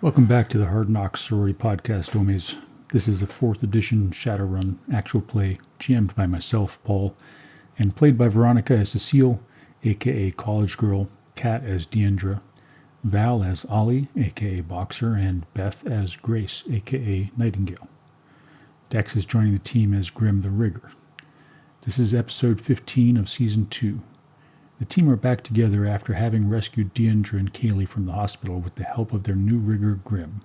Welcome back to the Hard Knocks Sorority Podcast, Homies. This is the 4th edition Shadowrun actual play, GM'd by myself, Paul, and played by Veronika as Cecile, aka College Girl, Kat as Diendre, Val as Ollie, aka Boxer, and Beth as Grace, aka Nightingale. Dexxx is joining the team as Grim the Rigger. This is episode 15 of season 2. The team are back together after having rescued Diendre and Kaylee from the hospital with the help of their new rigger, Grim.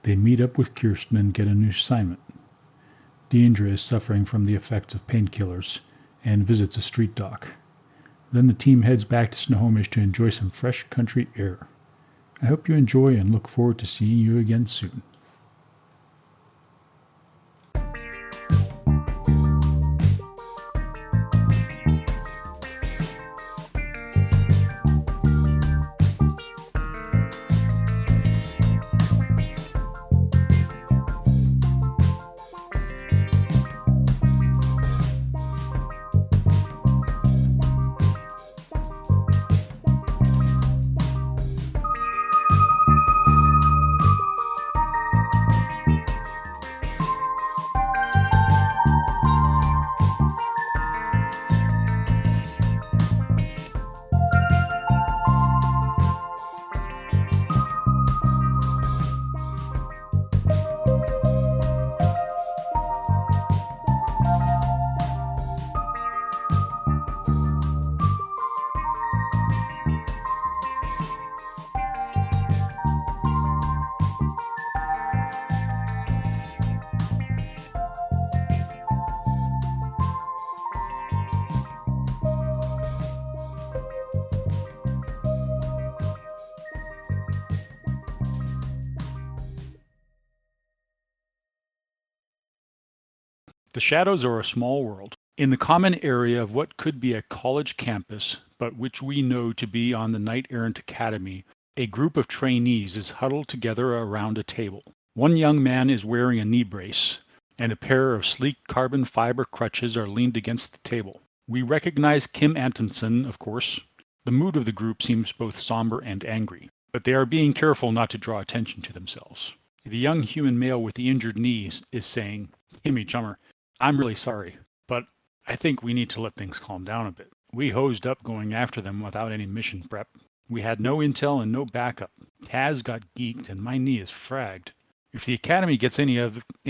They meet up with Kirstin and get a new assignment. Diendre is suffering from the effects of painkillers and visits a street doc. Then the team heads back to Snohomish to enjoy some fresh country air. I hope you enjoy and look forward to seeing you again soon. The Shadows are a small world, in the common area of what could be a college campus, but which we know to be on the Knight-Errant Academy. A group of trainees is huddled together around a table. One young man is wearing a knee brace, and a pair of sleek carbon fiber crutches are leaned against the table. We recognize Kim Antonson, of course. The mood of the group seems both somber and angry, but they are being careful not to draw attention to themselves. The young human male with the injured knee is saying, "Kimmy, chummer, I'm really sorry, but I think we need to let things calm down a bit. We hosed up going after them without any mission prep. We had no intel and no backup. Taz got geeked and my knee is fragged. If the Academy gets any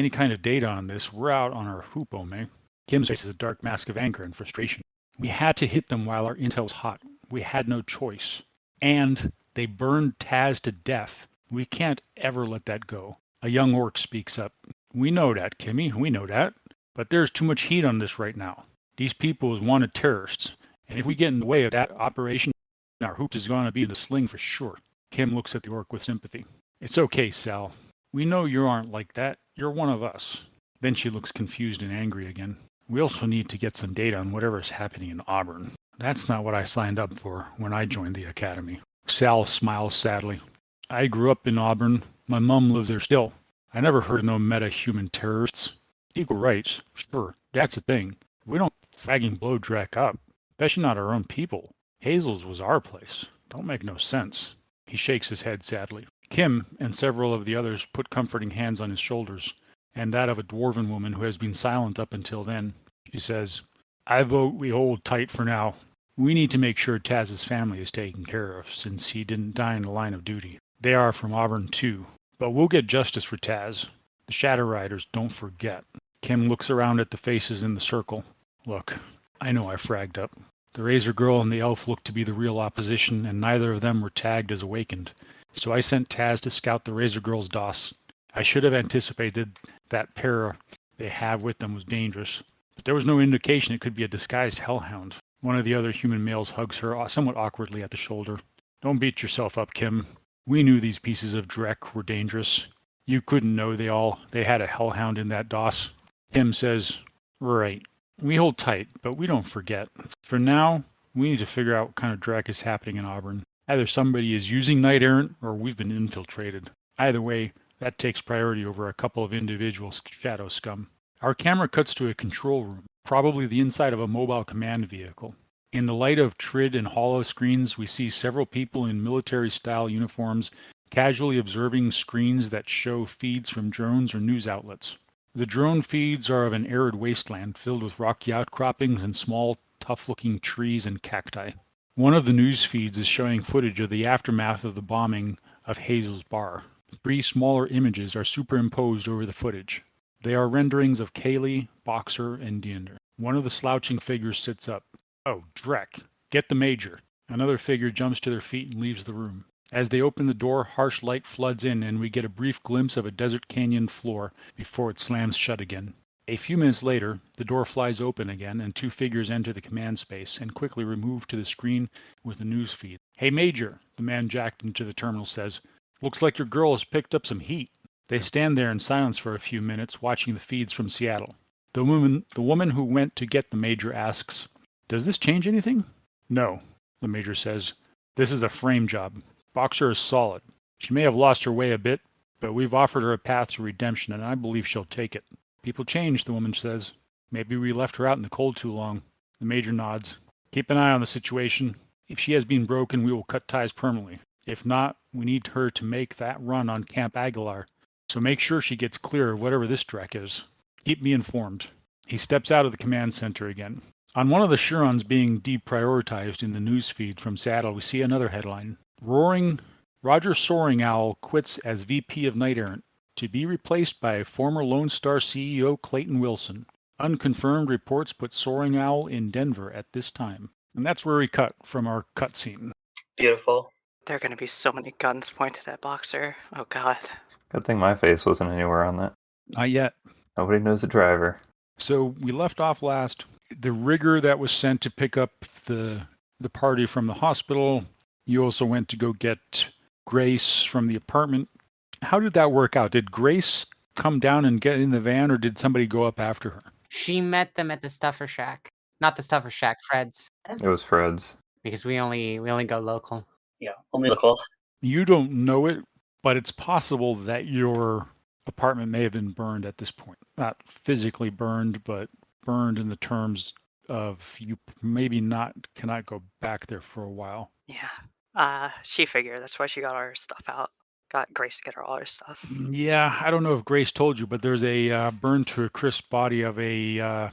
kind of data on this, we're out on our hoopo, man." Kim's face is a dark mask of anger and frustration. "We had to hit them while our intel was hot. We had no choice. And they burned Taz to death. We can't ever let that go." A young orc speaks up. "We know that, Kimmy, we know that. But there's too much heat on this right now. These people is wanted terrorists, and if we get in the way of that operation, our hoops is going to be in the sling for sure." Kim looks at the orc with sympathy. "It's okay, Sal. We know you aren't like that. You're one of us." Then she looks confused and angry again. "We also need to get some data on whatever is happening in Auburn. That's not what I signed up for when I joined the Academy." Sal smiles sadly. "I grew up in Auburn. My mom lives there still. I never heard of no meta-human terrorists. Equal rights, sure, that's a thing. We don't fragging blow Drek up, especially not our own people. Hazel's was our place. Don't make no sense." He shakes his head sadly. Kim and several of the others put comforting hands on his shoulders, and that of a dwarven woman who has been silent up until then. She says, "I vote we hold tight for now. We need to make sure Taz's family is taken care of, since he didn't die in the line of duty. They are from Auburn too, but we'll get justice for Taz. The Shadow Riders don't forget." Kim looks around at the faces in the circle. "Look, I know I fragged up. The Razor Girl and the Elf looked to be the real opposition, and neither of them were tagged as awakened. So I sent Taz to scout the Razor Girl's DOS. I should have anticipated that pair they have with them was dangerous, but there was no indication it could be a disguised hellhound." One of the other human males hugs her somewhat awkwardly at the shoulder. "Don't beat yourself up, Kim. We knew these pieces of Drek were dangerous. You couldn't know they had a hellhound in that DOS." Kim says, "Right. We hold tight, but we don't forget. For now, we need to figure out what kind of Drek is happening in Auburn. Either somebody is using Knight Errant, or we've been infiltrated. Either way, that takes priority over a couple of individual shadow scum." Our camera cuts to a control room, probably the inside of a mobile command vehicle. In the light of Trid and hollow screens, we see several people in military-style uniforms casually observing screens that show feeds from drones or news outlets. The drone feeds are of an arid wasteland filled with rocky outcroppings and small, tough-looking trees and cacti. One of the news feeds is showing footage of the aftermath of the bombing of Hazel's Bar. 3 smaller images are superimposed over the footage. They are renderings of Kaylee, Boxer, and Diendre. One of the slouching figures sits up. Oh, dreck. Get the major. Another figure jumps to their feet and leaves the room. As they open the door, harsh light floods in and we get a brief glimpse of a desert canyon floor before it slams shut again. A few minutes later, the door flies open again and 2 figures enter the command space and quickly remove to the screen with the news feed. Hey, Major, the man jacked into the terminal says. Looks like your girl has picked up some heat. They stand there in silence for a few minutes, watching the feeds from Seattle. The woman who went to get the Major asks, Does this change anything? No, the Major says. This is a frame job. Boxer is solid. She may have lost her way a bit, but we've offered her a path to redemption, and I believe she'll take it. People change, the woman says. Maybe we left her out in the cold too long. The Major nods. Keep an eye on the situation. If she has been broken, we will cut ties permanently. If not, we need her to make that run on Camp Aguilar. So make sure she gets clear of whatever this dreck is. Keep me informed. He steps out of the command center again. On one of the Shurons being deprioritized in the news feed from Seattle, we see another headline. Roger Soaring Owl quits as VP of Knight Errant, to be replaced by former Lone Star CEO Clayton Wilson. Unconfirmed reports put Soaring Owl in Denver at this time. And that's where we cut from our cutscene. Beautiful. There are going to be so many guns pointed at Boxer. Oh, God. Good thing my face wasn't anywhere on that. Not yet. Nobody knows the driver. So we left off last. The rigger that was sent to pick up the party from the hospital. You also went to go get Grace from the apartment. How did that work out? Did Grace come down and get in the van, or did somebody go up after her? She met them at the Stuffer Shack. Not the Stuffer Shack, Fred's. It was Fred's. Because we only go local. Yeah, only local. You don't know it, but it's possible that your apartment may have been burned at this point. Not physically burned, but burned in the terms of you maybe cannot go back there for a while. Yeah. She figured that's why she got all her stuff out. Got Grace to get her all her stuff. Yeah, I don't know if Grace told you, but there's a burned to a crisp body of a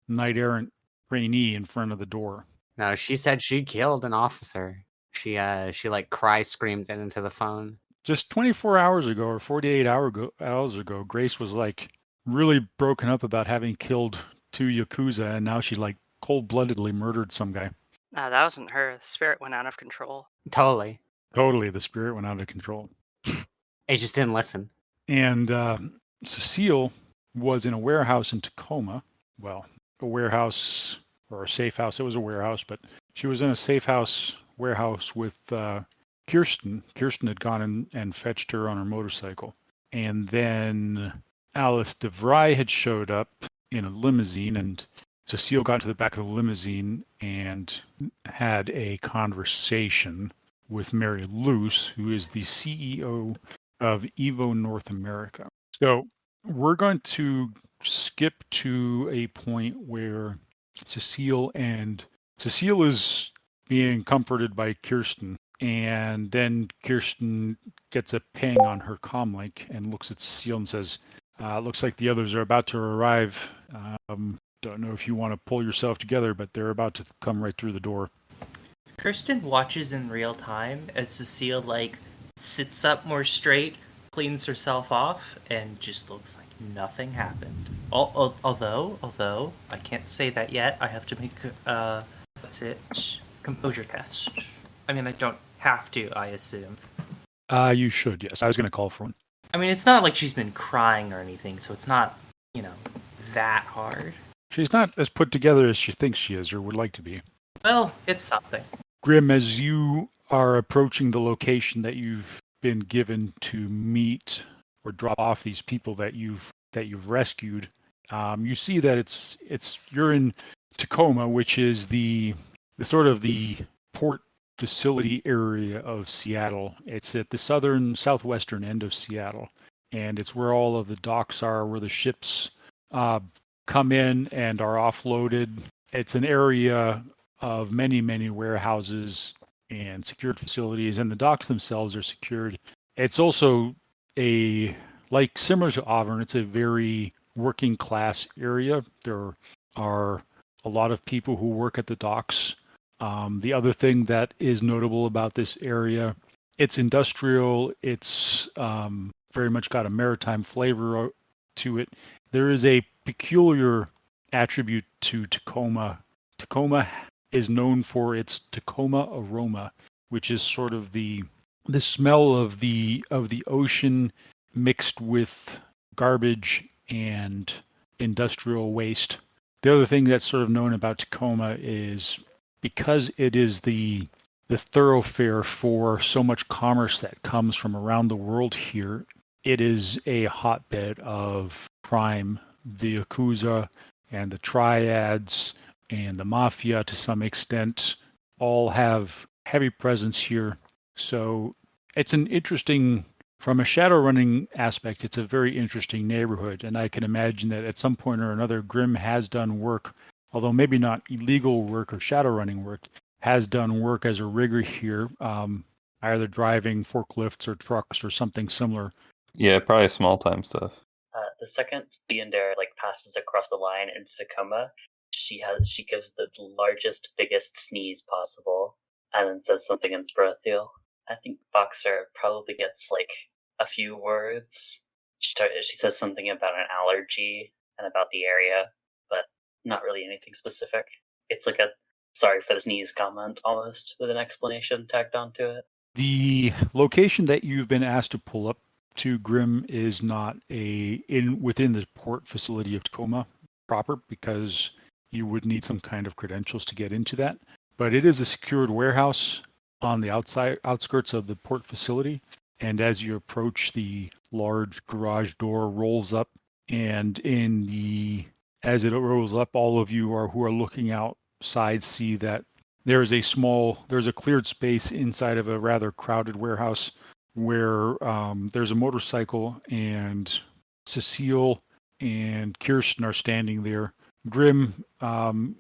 Knight Errant trainee in front of the door. No, she said she killed an officer. She like cry screamed it into the phone. Just 24 hours ago or 48 hours ago, Grace was like really broken up about having killed 2 Yakuza, and now she like cold-bloodedly murdered some guy. That wasn't her. The spirit went out of control. Totally. Totally, the spirit went out of control. It just didn't listen. And Cecile was in a warehouse in Tacoma. Well, a warehouse or a safe house. It was a warehouse, but she was in a safe house warehouse with Kirstin. Kirstin had gone and fetched her on her motorcycle. And then Alice DeVry had showed up in a limousine, and Cecile got to the back of the limousine and had a conversation with Mary Luce, who is the CEO of Evo North America. So we're going to skip to a point where Cecile is being comforted by Kirstin, and then Kirstin gets a ping on her comlink and looks at Cecile and says, looks like the others are about to arrive. Don't know if you want to pull yourself together, but they're about to come right through the door. Kirstin watches in real time as Cecile, sits up more straight, cleans herself off, and just looks like nothing happened. Although, I can't say that yet. I have to make, composure test. I mean, I don't have to, I assume. You should, yes. I was going to call for one. I mean, it's not like she's been crying or anything, so it's not, that hard. She's not as put together as she thinks she is or would like to be. Well, it's something. Grim, as you are approaching the location that you've been given to meet or drop off these people that you've rescued, you see that you're in Tacoma, which is the sort of the port facility area of Seattle. It's at the southwestern end of Seattle, and it's where all of the docks are, where the ships come in and are offloaded. It's an area of many, many warehouses and secured facilities, and the docks themselves are secured. It's also similar to Auburn, it's a very working class area. There are a lot of people who work at the docks. The other thing that is notable about this area, it's industrial. It's very much got a maritime flavor to it. There is a peculiar attribute to Tacoma. Tacoma is known for its Tacoma aroma, which is sort of the smell of the ocean mixed with garbage and industrial waste. The other thing that's sort of known about Tacoma is because it is the thoroughfare for so much commerce that comes from around the world here, it is a hotbed of crime. The Yakuza and the Triads and the Mafia, to some extent, all have heavy presence here. So it's an interesting, from a shadowrunning aspect, it's a very interesting neighborhood. And I can imagine that at some point or another, Grimm has done work, although maybe not illegal work or shadowrunning work, has done work as a rigger here, either driving forklifts or trucks or something similar. Yeah, probably small time stuff. The second Diendre passes across the line into Tacoma, she gives the largest, biggest sneeze possible, and then says something in Sprotheal. I think Boxer probably gets a few words. She says something about an allergy and about the area, but not really anything specific. It's like a sorry for the sneeze comment almost, with an explanation tagged onto it. The location that you've been asked to pull up to, Grimm, is not within the port facility of Tacoma proper, because you would need some kind of credentials to get into that. But it is a secured warehouse on the outskirts of the port facility. And as you approach, the large garage door rolls up, and as it rolls up, all of you who are looking outside see that there's a cleared space inside of a rather crowded warehouse where there's a motorcycle, and Cecile and Kirstin are standing there. Grimm,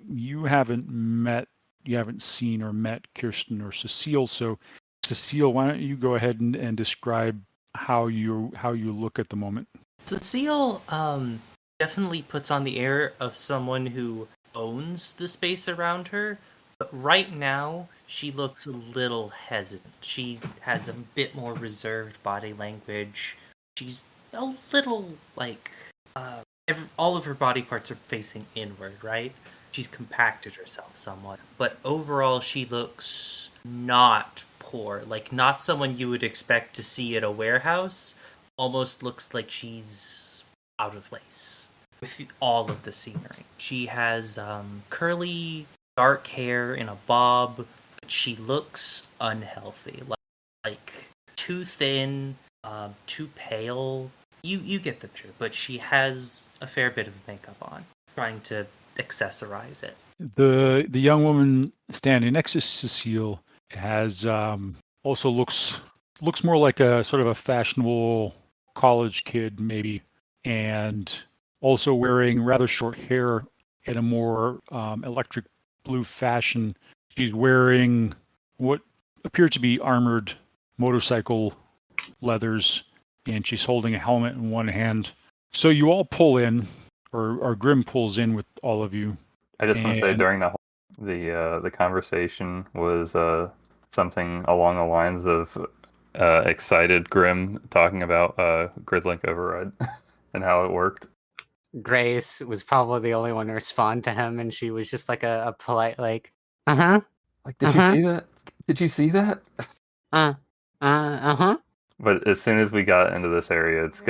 you haven't seen or met Kirstin or Cecile, so Cecile, why don't you go ahead and describe how you look at the moment? Cecile definitely puts on the air of someone who owns the space around her, but right now she looks a little hesitant. She has a bit more reserved body language. She's a little all of her body parts are facing inward, right? She's compacted herself somewhat, but overall she looks not poor, not someone you would expect to see at a warehouse. Almost looks like she's out of place with all of the scenery. She has curly dark hair in a bob, but she looks unhealthy, like too thin, too pale. You get the truth, but she has a fair bit of makeup on, trying to accessorize it. The young woman standing next to Cecile has also looks more like a sort of a fashionable college kid, maybe, and also wearing rather short hair in a more electric blue fashion. She's wearing what appear to be armored motorcycle leathers, and she's holding a helmet in one hand. So you all pull in, or Grimm pulls in with all of you. I just want to say during the conversation was something along the lines of excited Grimm talking about Gridlink Override and how it worked. Grace was probably the only one to respond to him, and she was just like a polite, uh-huh. Did you see that? Did you see that? Uh-huh. But as soon as we got into this area, it's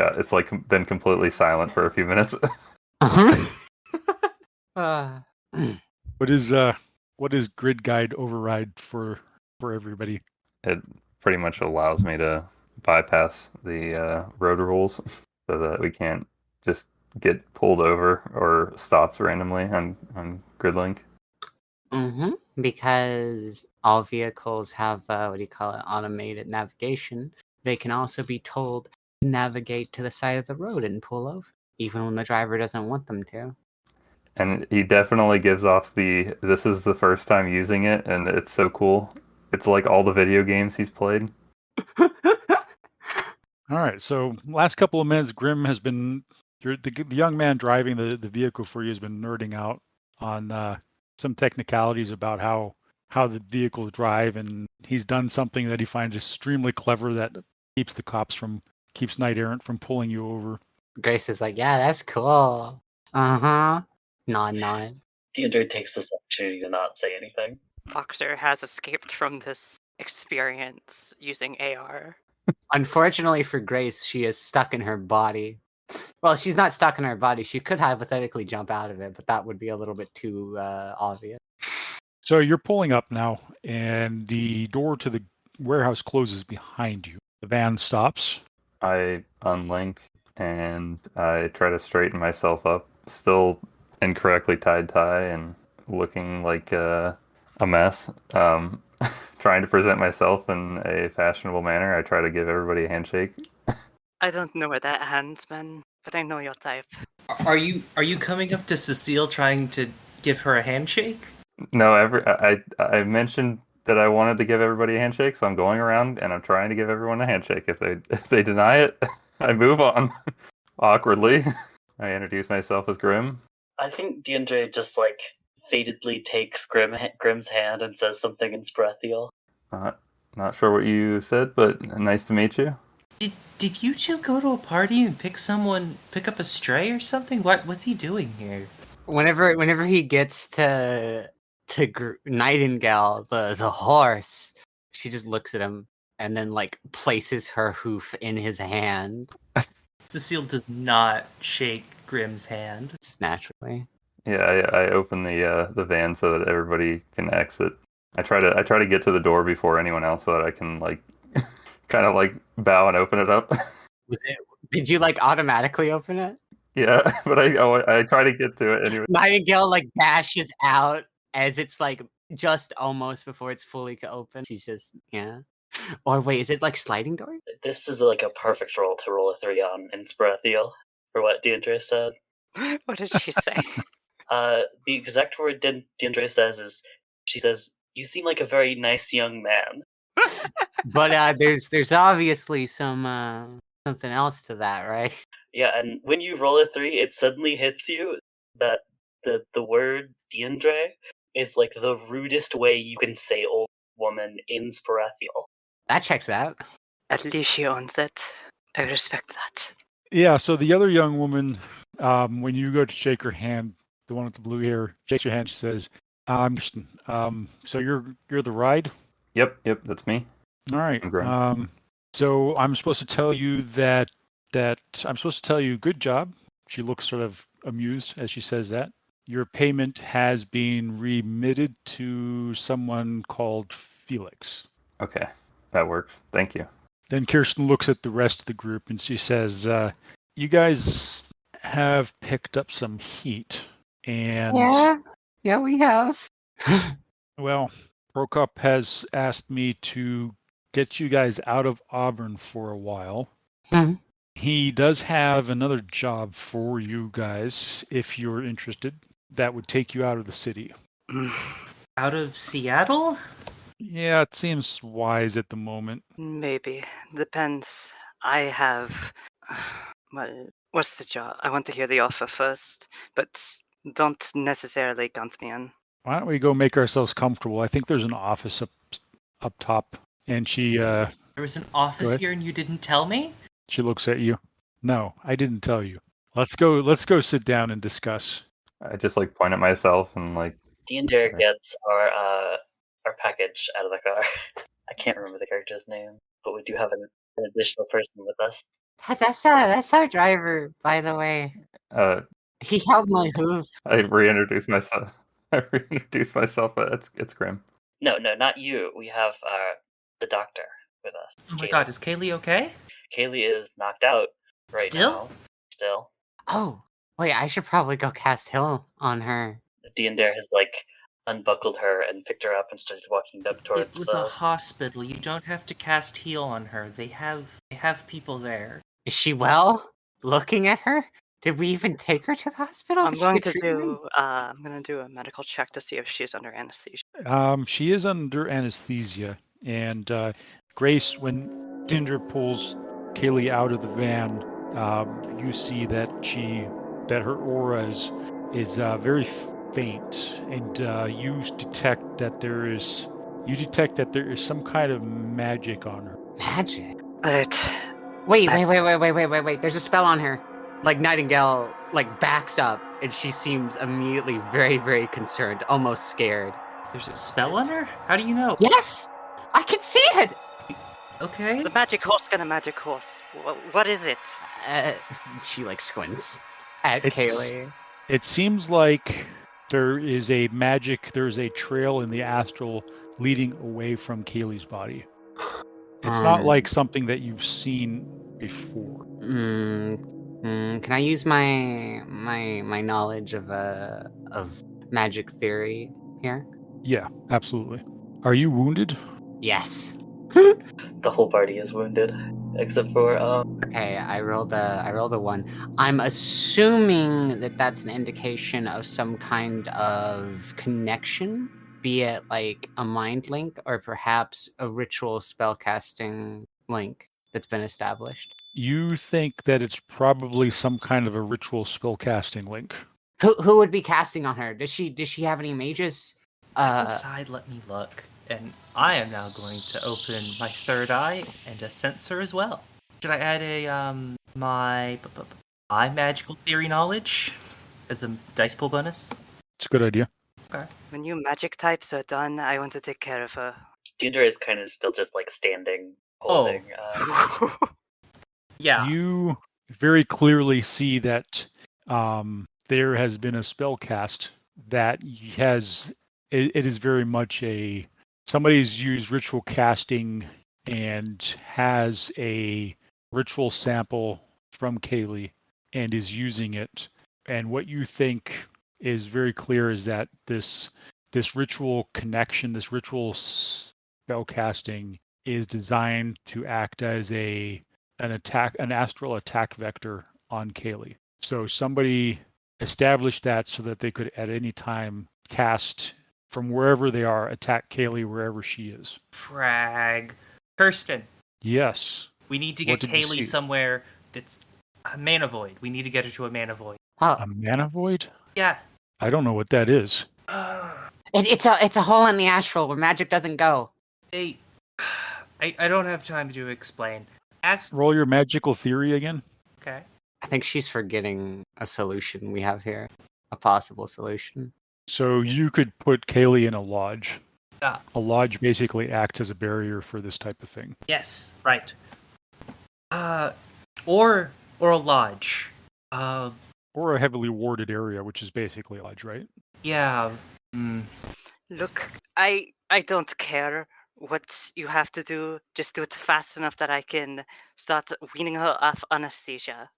been completely silent for a few minutes. Uh-huh. What is Grid Guide Override for everybody? It pretty much allows me to bypass the road rules so that we can't just get pulled over or stopped randomly on Gridlink. Mm-hmm. Because all vehicles have automated navigation. They can also be told to navigate to the side of the road and pull over, even when the driver doesn't want them to. And he definitely gives off this is the first time using it, and it's so cool It's like all the video games he's played. All right, so last couple of minutes, Grim has been the young man driving the vehicle for you has been nerding out on some technicalities about how the vehicles drive, and he's done something that he finds extremely clever that keeps Knight Errant from pulling you over. Grace is like, yeah, that's cool. Uh-huh. Nod. Diendre takes this opportunity to not say anything. Boxer has escaped from this experience using AR. Unfortunately for Grace, she is stuck in her body. Well, she's not stuck in her body. She could hypothetically jump out of it, but that would be a little bit too obvious. So you're pulling up now, and the door to the warehouse closes behind you. The van stops. I unlink and I try to straighten myself up, still incorrectly tied tie and looking like a mess. Trying to present myself in a fashionable manner. I try to give everybody a handshake. I don't know where that hand's been, but I know your type. Are you coming up to Cecile trying to give her a handshake? No, I mentioned that I wanted to give everybody a handshake, so I'm going around and I'm trying to give everyone a handshake. If they deny it, I move on awkwardly. I introduce myself as Grim. I think Diendre just like fatedly takes Grim's hand and says something in Sproathiel. Not sure what you said, but nice to meet you. Did you two go to a party and pick up a stray or something? What's he doing here? Whenever he gets to Nightingale, the horse, she just looks at him and then like places her hoof in his hand. Cecile does not shake Grim's hand. Just naturally. Yeah, I open the van so that everybody can exit. I try to get to the door before anyone else so that I can like kind of like bow and open it up. Did you like automatically open it? Yeah, but I try to get to it anyway. Nightingale like dashes out as it's like just almost before it's fully open. She's just Or wait, is it like sliding door? This is like a perfect roll to roll a 3 on in Sproathiel for what Diendre said. What did she say? The exact word Diendre says is, she says, "You seem like a very nice young man." But there's obviously some something else to that, right? Yeah, and when you roll a 3, it suddenly hits you that the word Diendre is like the rudest way you can say old woman in Sproathiel. That checks out. At least she owns it. I respect that. Yeah, so the other young woman, when you go to shake her hand, the one with the blue hair, shakes your hand, she says, so you're the ride? Yep, that's me. All right. I'm Grim. So I'm supposed to tell you that I'm supposed to tell you good job. She looks sort of amused as she says that. Your payment has been remitted to someone called Felix. Okay, that works. Thank you. Then Kirstin looks at the rest of the group and she says, you guys have picked up some heat. And Yeah, we have. well, Prokop has asked me to get you guys out of Auburn for a while. Hmm. He does have another job for you guys if you're interested. That would take you out of the city. Out of Seattle? Yeah, it seems wise at the moment. Maybe. Depends. I have... What's the job? I want to hear the offer first, but don't necessarily count me in. Why don't we go make ourselves comfortable? I think there's an office up top. And she... There was an office here and you didn't tell me? She looks at you. No, I didn't tell you. Let's go sit down and discuss. I just like point at myself and like... Diendre gets our package out of the car. I can't remember the character's name, but we do have an additional person with us. That's our driver, by the way. He held my hoof. I reintroduce myself. But it's Grim. No, not you. We have the doctor with us. Oh my god, is Kaylee okay? Kaylee is knocked out right now. Still. Oh, wait, I should probably go cast Hill on her. Diendre has like unbuckled her and picked her up and started walking up towards It was a hospital. You don't have to cast heal on her. They have people there. Is she well? Looking at her? Did we even take her to the hospital? I'm Did she going get to treatment? do a medical check to see if she's under anesthesia. She is under anesthesia, and Grace, when Dinder pulls Kaylee out of the van, you see that her aura is very faint, and you detect that there is some kind of magic on her. Magic. But Wait. There's a spell on her. Like Nightingale, backs up, and she seems immediately very, very concerned, almost scared. There's a spell on her? How do you know? Yes, I can see it. Okay. the magic horse got a magic horse. What is it? She squints at It's- Kaylee. It seems like there's a trail in the astral leading away from Kaylee's body. It's not like something that you've seen before. Can I use my knowledge of magic theory here? Yeah, absolutely. Are you wounded? Yes. The whole party is wounded, except for Okay, I rolled a 1. I'm assuming that that's an indication of some kind of connection, be it a mind link or perhaps a ritual spellcasting link that's been established. You think that it's probably some kind of a ritual spellcasting link. Who would be casting on her? Does she have any mages? Step aside, let me look. And I am now going to open my third eye and a sensor as well. Should I add my magical theory knowledge as a dice pool bonus? It's a good idea. Okay. When you magic types are done, I want to take care of her. Diendre is kind of still just standing, holding. Yeah. You very clearly see that there has been a spell cast that it is very much somebody's used ritual casting and has a ritual sample from Kaylee and is using it. And what you think is very clear is that this ritual connection, this ritual spell casting is designed to act as an astral attack vector on Kaylee. So somebody established that so that they could at any time cast from wherever they are, attack Kaylee wherever she is. Frag. Kirstin, Yes. we need to What get did you Kaylee see? somewhere that's a mana void. We need to get her to a mana void. A mana void? Yeah. I don't know what that is. It's a hole in the astral where magic doesn't go. I don't have time to explain. Ask. Roll your magical theory again. Okay. I think she's forgetting a solution we have here, a possible solution. So you could put Kaylee in a lodge. Yeah. A lodge basically acts as a barrier for this type of thing. Yes. Right. Or a lodge. Or a heavily warded area, which is basically a lodge, right? Yeah. Look, I don't care what you have to do. Just do it fast enough that I can start weaning her off anesthesia.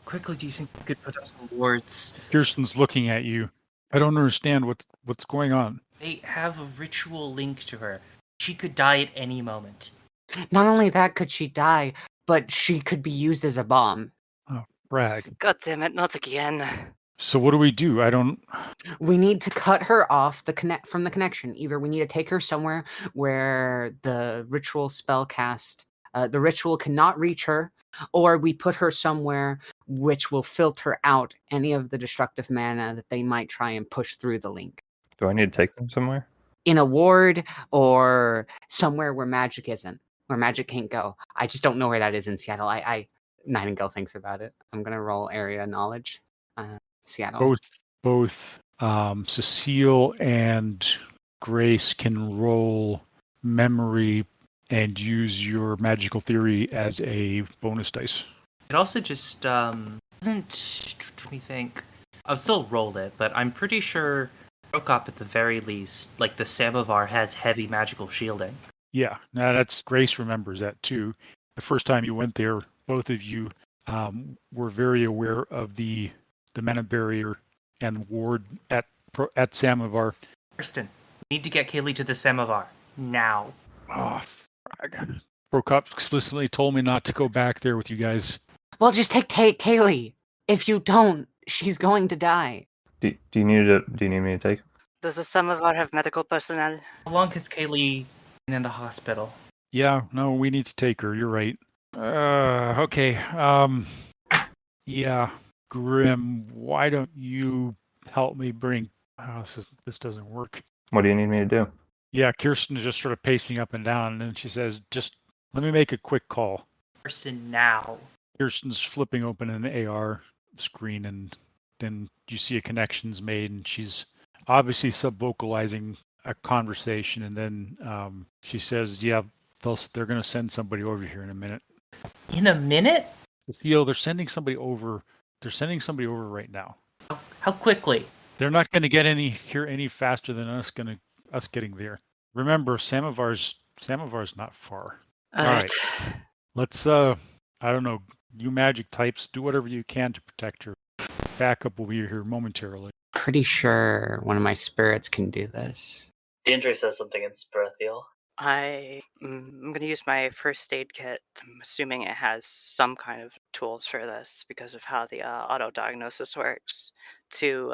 Quickly, do you think you could put up some wards? Kirstin's looking at you. I don't understand what's going on. They have a ritual link to her. She could die at any moment. Not only that could she die, but she could be used as a bomb. Oh, brag. God damn it, not again. So what do we do? I don't... We need to cut her off from the connection. Either we need to take her somewhere where the ritual spell cast, the ritual cannot reach her, or we put her somewhere which will filter out any of the destructive mana that they might try and push through the link. Do I need to take them somewhere? In a ward or somewhere where magic isn't, where magic can't go. I just don't know where that is in Seattle. Nightingale thinks about it. I'm gonna roll area knowledge. Seattle. Both Cecile and Grace can roll memory and use your magical theory as a bonus dice. It also just doesn't. Let me think. I'll still roll it, but I'm pretty sure Prokop at the very least, the Samovar, has heavy magical shielding. Yeah, now that's Grace remembers that too. The first time you went there, both of you were very aware of the mana barrier and ward at Samovar. Kirstin, we need to get Kaylee to the Samovar now. Oh, frag. Prokop explicitly told me not to go back there with you guys. Well, just take Kaylee. If you don't, she's going to die. Do you need me to take? Does the Samovar have medical personnel? How long has Kaylee been in the hospital? Yeah, no, we need to take her. You're right. Okay. Yeah, Grim, why don't you help me bring... Oh, this doesn't work. What do you need me to do? Yeah, Kirsten's just sort of pacing up and down, and then she says, just let me make a quick call. Kirstin, now. Kirsten's flipping open an AR screen, and then you see a connection's made, and she's obviously sub-vocalizing a conversation, and then she says, yeah, they're going to send somebody over here in a minute. In a minute? Cecile, they're sending somebody over. They're sending somebody over right now. How quickly? They're not going to get here any faster than us getting there. Remember, Samovar's not far. All right. Let's I don't know, you magic types, do whatever you can to protect her. Backup will be here momentarily. Pretty sure one of my spirits can do this. Diendre says something in Spirithiel. I'm going to use my first aid kit. I'm assuming it has some kind of tools for this because of how the auto-diagnosis works, to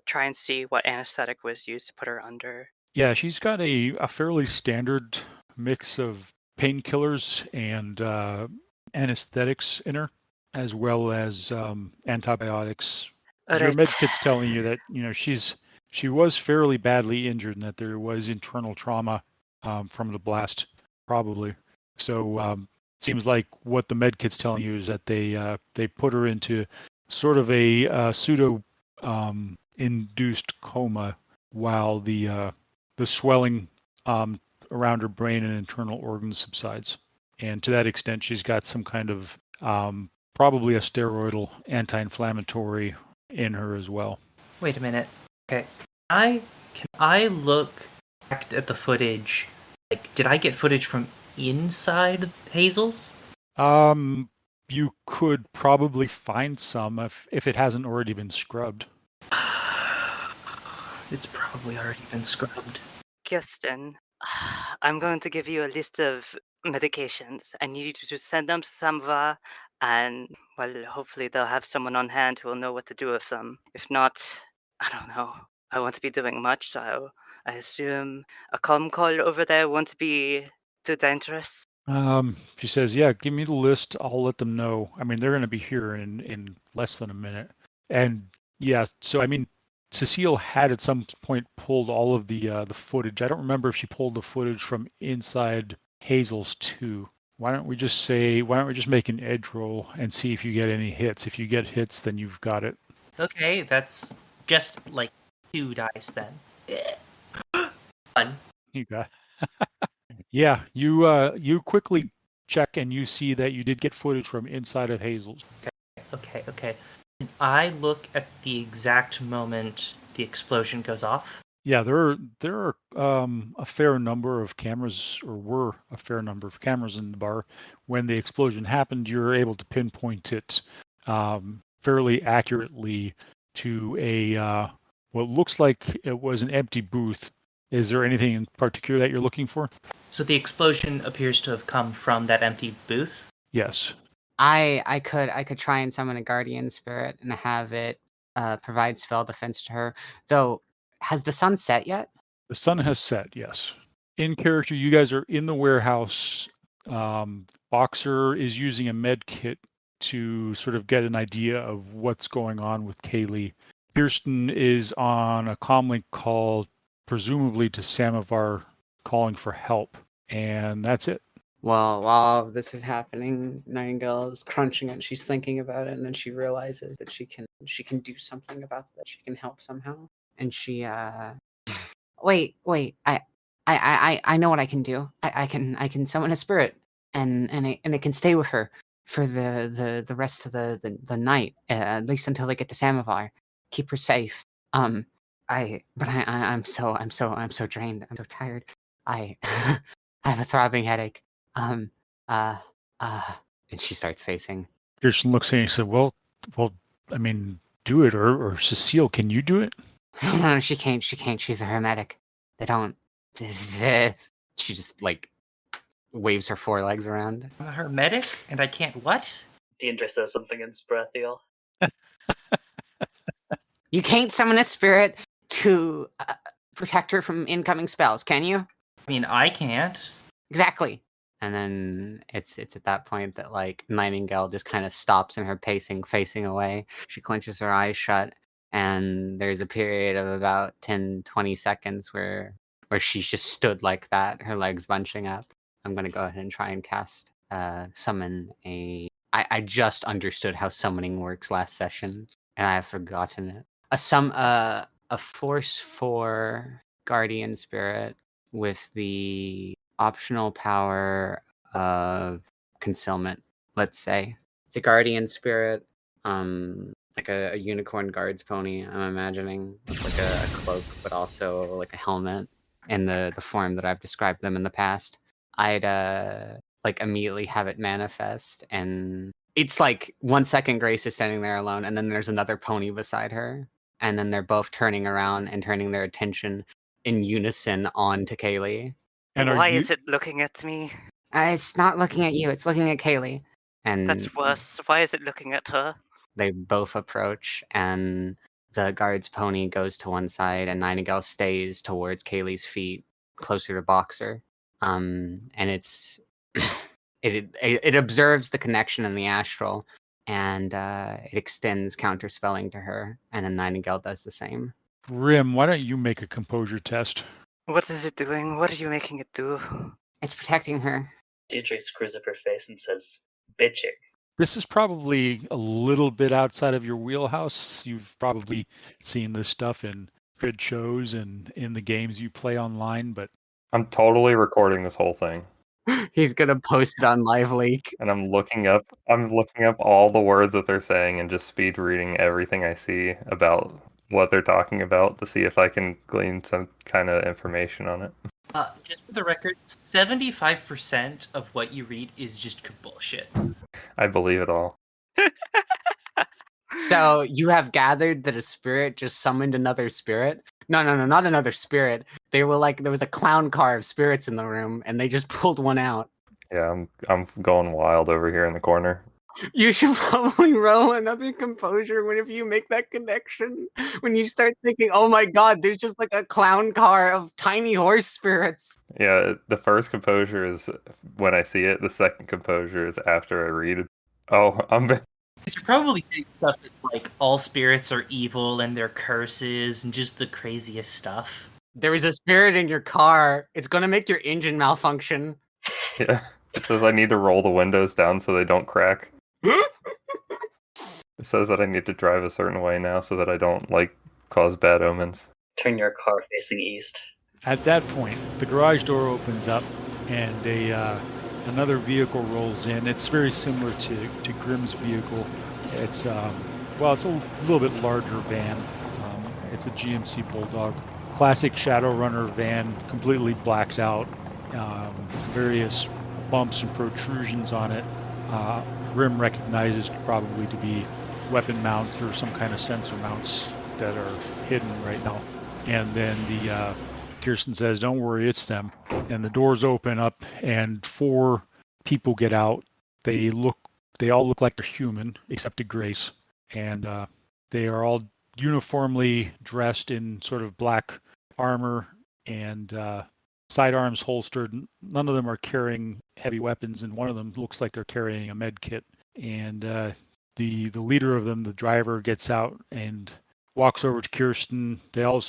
try and see what anesthetic was used to put her under. Yeah, she's got a fairly standard mix of painkillers and anesthetics in her, as well as antibiotics. Your med kit's telling you that she was fairly badly injured and that there was internal trauma from the blast, probably. So seems like what the med kit's telling you is that they put her into sort of a pseudo induced coma while the swelling around her brain and internal organs subsides. And to that extent, she's got some kind of probably a steroidal anti-inflammatory in her as well. Wait a minute. Okay. Can I look back at the footage? Like, did I get footage from inside Hazel's? You could probably find some if it hasn't already been scrubbed. It's probably already been scrubbed. Kirstin, I'm going to give you a list of medications. I need you to send them to Samovar, and, well, hopefully they'll have someone on hand who will know what to do with them. If not, I don't know. I won't be doing much, so I assume a comm call over there won't be too dangerous. She says, yeah, give me the list. I'll let them know. I mean, they're going to be here in less than a minute. And yeah, so I mean, Cecile had at some point pulled all of the footage. I don't remember if she pulled the footage from inside Hazel's too. Why don't we just make an edge roll and see if you get any hits? If you get hits, then you've got it. Okay, that's just like 2 dice then. Fun. You got. Yeah, you quickly check and you see that you did get footage from inside of Hazel's. Okay. Can I look at the exact moment the explosion goes off? Yeah, there are a fair number of cameras, or were a fair number of cameras in the bar. When the explosion happened, you're able to pinpoint it fairly accurately to a what looks like it was an empty booth. Is there anything in particular that you're looking for? So the explosion appears to have come from that empty booth? Yes. I could try and summon a guardian spirit and have it provide spell defense to her. Though, has the sun set yet? The sun has set, yes. In character, you guys are in the warehouse. Boxer is using a med kit to sort of get an idea of what's going on with Kaylee. Kirstin is on a comlink call, presumably to Samovar, calling for help. And that's it. Well, while this is happening, Nightingale is crunching it. She's thinking about it, and then she realizes that she can do something about that. She can help somehow. And she wait. I know what I can do. I can summon a spirit, and it can stay with her for the rest of the night, at least until they get to Samovar. Keep her safe. I'm so drained. I'm so tired. I have a throbbing headache. And she starts pacing. Kirstin looks at you and said, well, I mean, do it, or Cecile, can you do it? No, she can't. She's a hermetic. They don't. She just like waves her forelegs around. I'm a hermetic, and I can't what? Diendre says something in Spirithiel. You can't summon a spirit to protect her from incoming spells, can you? I mean, I can't. Exactly. And then it's at that point that like Nightingale just kind of stops in her pacing, facing away. She clenches her eyes shut, and there's a period of about 10-20 seconds where she's just stood like that, her legs bunching up. I'm gonna go ahead and try and cast summon a. I just understood how summoning works last session, and I have forgotten it. A force 4 guardian spirit with the optional power of concealment, let's say. It's a guardian spirit, like a unicorn guard's pony, I'm imagining, with like a cloak, but also like a helmet in the form that I've described them in the past. I'd like immediately have it manifest, and it's like 1 second Grace is standing there alone, and then there's another pony beside her, and then they're both turning around and turning their attention in unison on to Kaylee. And Why is it looking at me? It's not looking at you, it's looking at Kaylee. And That's worse. Why is it looking at her? they both approach, and the guard's pony goes to one side, and Nightingale stays towards Kaylee's feet, closer to Boxer. And it's it observes the connection in the astral, and it extends counterspelling to her, and then Nightingale does the same. Grim, why don't you make a composure test? What is it doing? What are you making it do? It's protecting her. Deirdre screws up her face and says, bitching. This is probably a little bit outside of your wheelhouse. You've probably seen this stuff in grid shows and in the games you play online, but I'm totally recording this whole thing, He's gonna post it on Live Leak. and I'm looking up all the words that they're saying and just speed reading everything I see about what they're talking about to see if I can glean some kind of information on it. Just for the record, 75% of what you read is just bullshit. I believe it all. So you have gathered that a spirit just summoned another spirit? No, not another spirit. They were like, there was a clown car of spirits in the room, and they just pulled one out. Yeah, I'm going wild over here in the corner. You should probably roll another composure whenever you make that connection. When you start thinking, oh my god, there's just like a clown car of tiny horse spirits. Yeah, the first composure is when I see it. The second composure is after I read it. Oh, You're probably saying stuff that's like all spirits are evil and they're curses and just the craziest stuff. There is a spirit in your car. It's gonna make your engine malfunction. yeah. It says I need to roll the windows down so they don't crack. It says that I need to drive a certain way now so that I don't, cause bad omens. Turn your car facing east. at that point, the garage door opens up and another vehicle rolls in. It's very similar to Grimm's vehicle. It's it's a little bit larger van. It's a GMC Bulldog, classic Shadowrunner van, completely blacked out. Various bumps and protrusions on it. Grimm recognizes probably to be weapon mounts or some kind of sensor mounts that are hidden right now. And then the Kirstin says, "Don't worry, it's them." And the doors open up, and 4 people get out. They all look like they're human, except to Grace, and they are all uniformly dressed in sort of black armor and sidearms holstered. None of them are carrying heavy weapons, and one of them looks like they're carrying a med kit. And the leader of them, the driver, gets out and walks over to Kirstin. They all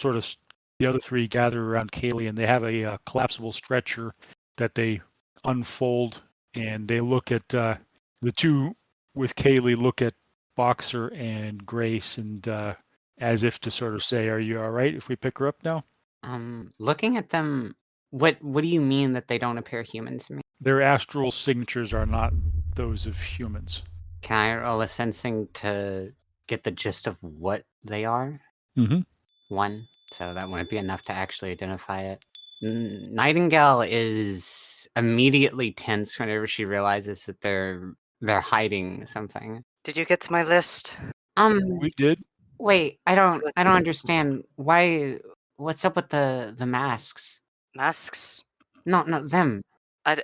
the other 3 gather around Kaylee, and they have a collapsible stretcher that they unfold, and they look at the 2 with Kaylee, look at Boxer and Grace, and as if to sort of say, "Are you all right if we pick her up now?" Looking at them, what do you mean that they don't appear human to me? Their astral signatures are not those of humans. Can I roll a sensing to get the gist of what they are? Mm-hmm. 1, so that wouldn't be enough to actually identify it. Nightingale is immediately tense whenever she realizes that they're hiding something. Did you get to my list? We did. Wait, I don't understand why. What's up with the masks? Masks? No, them. I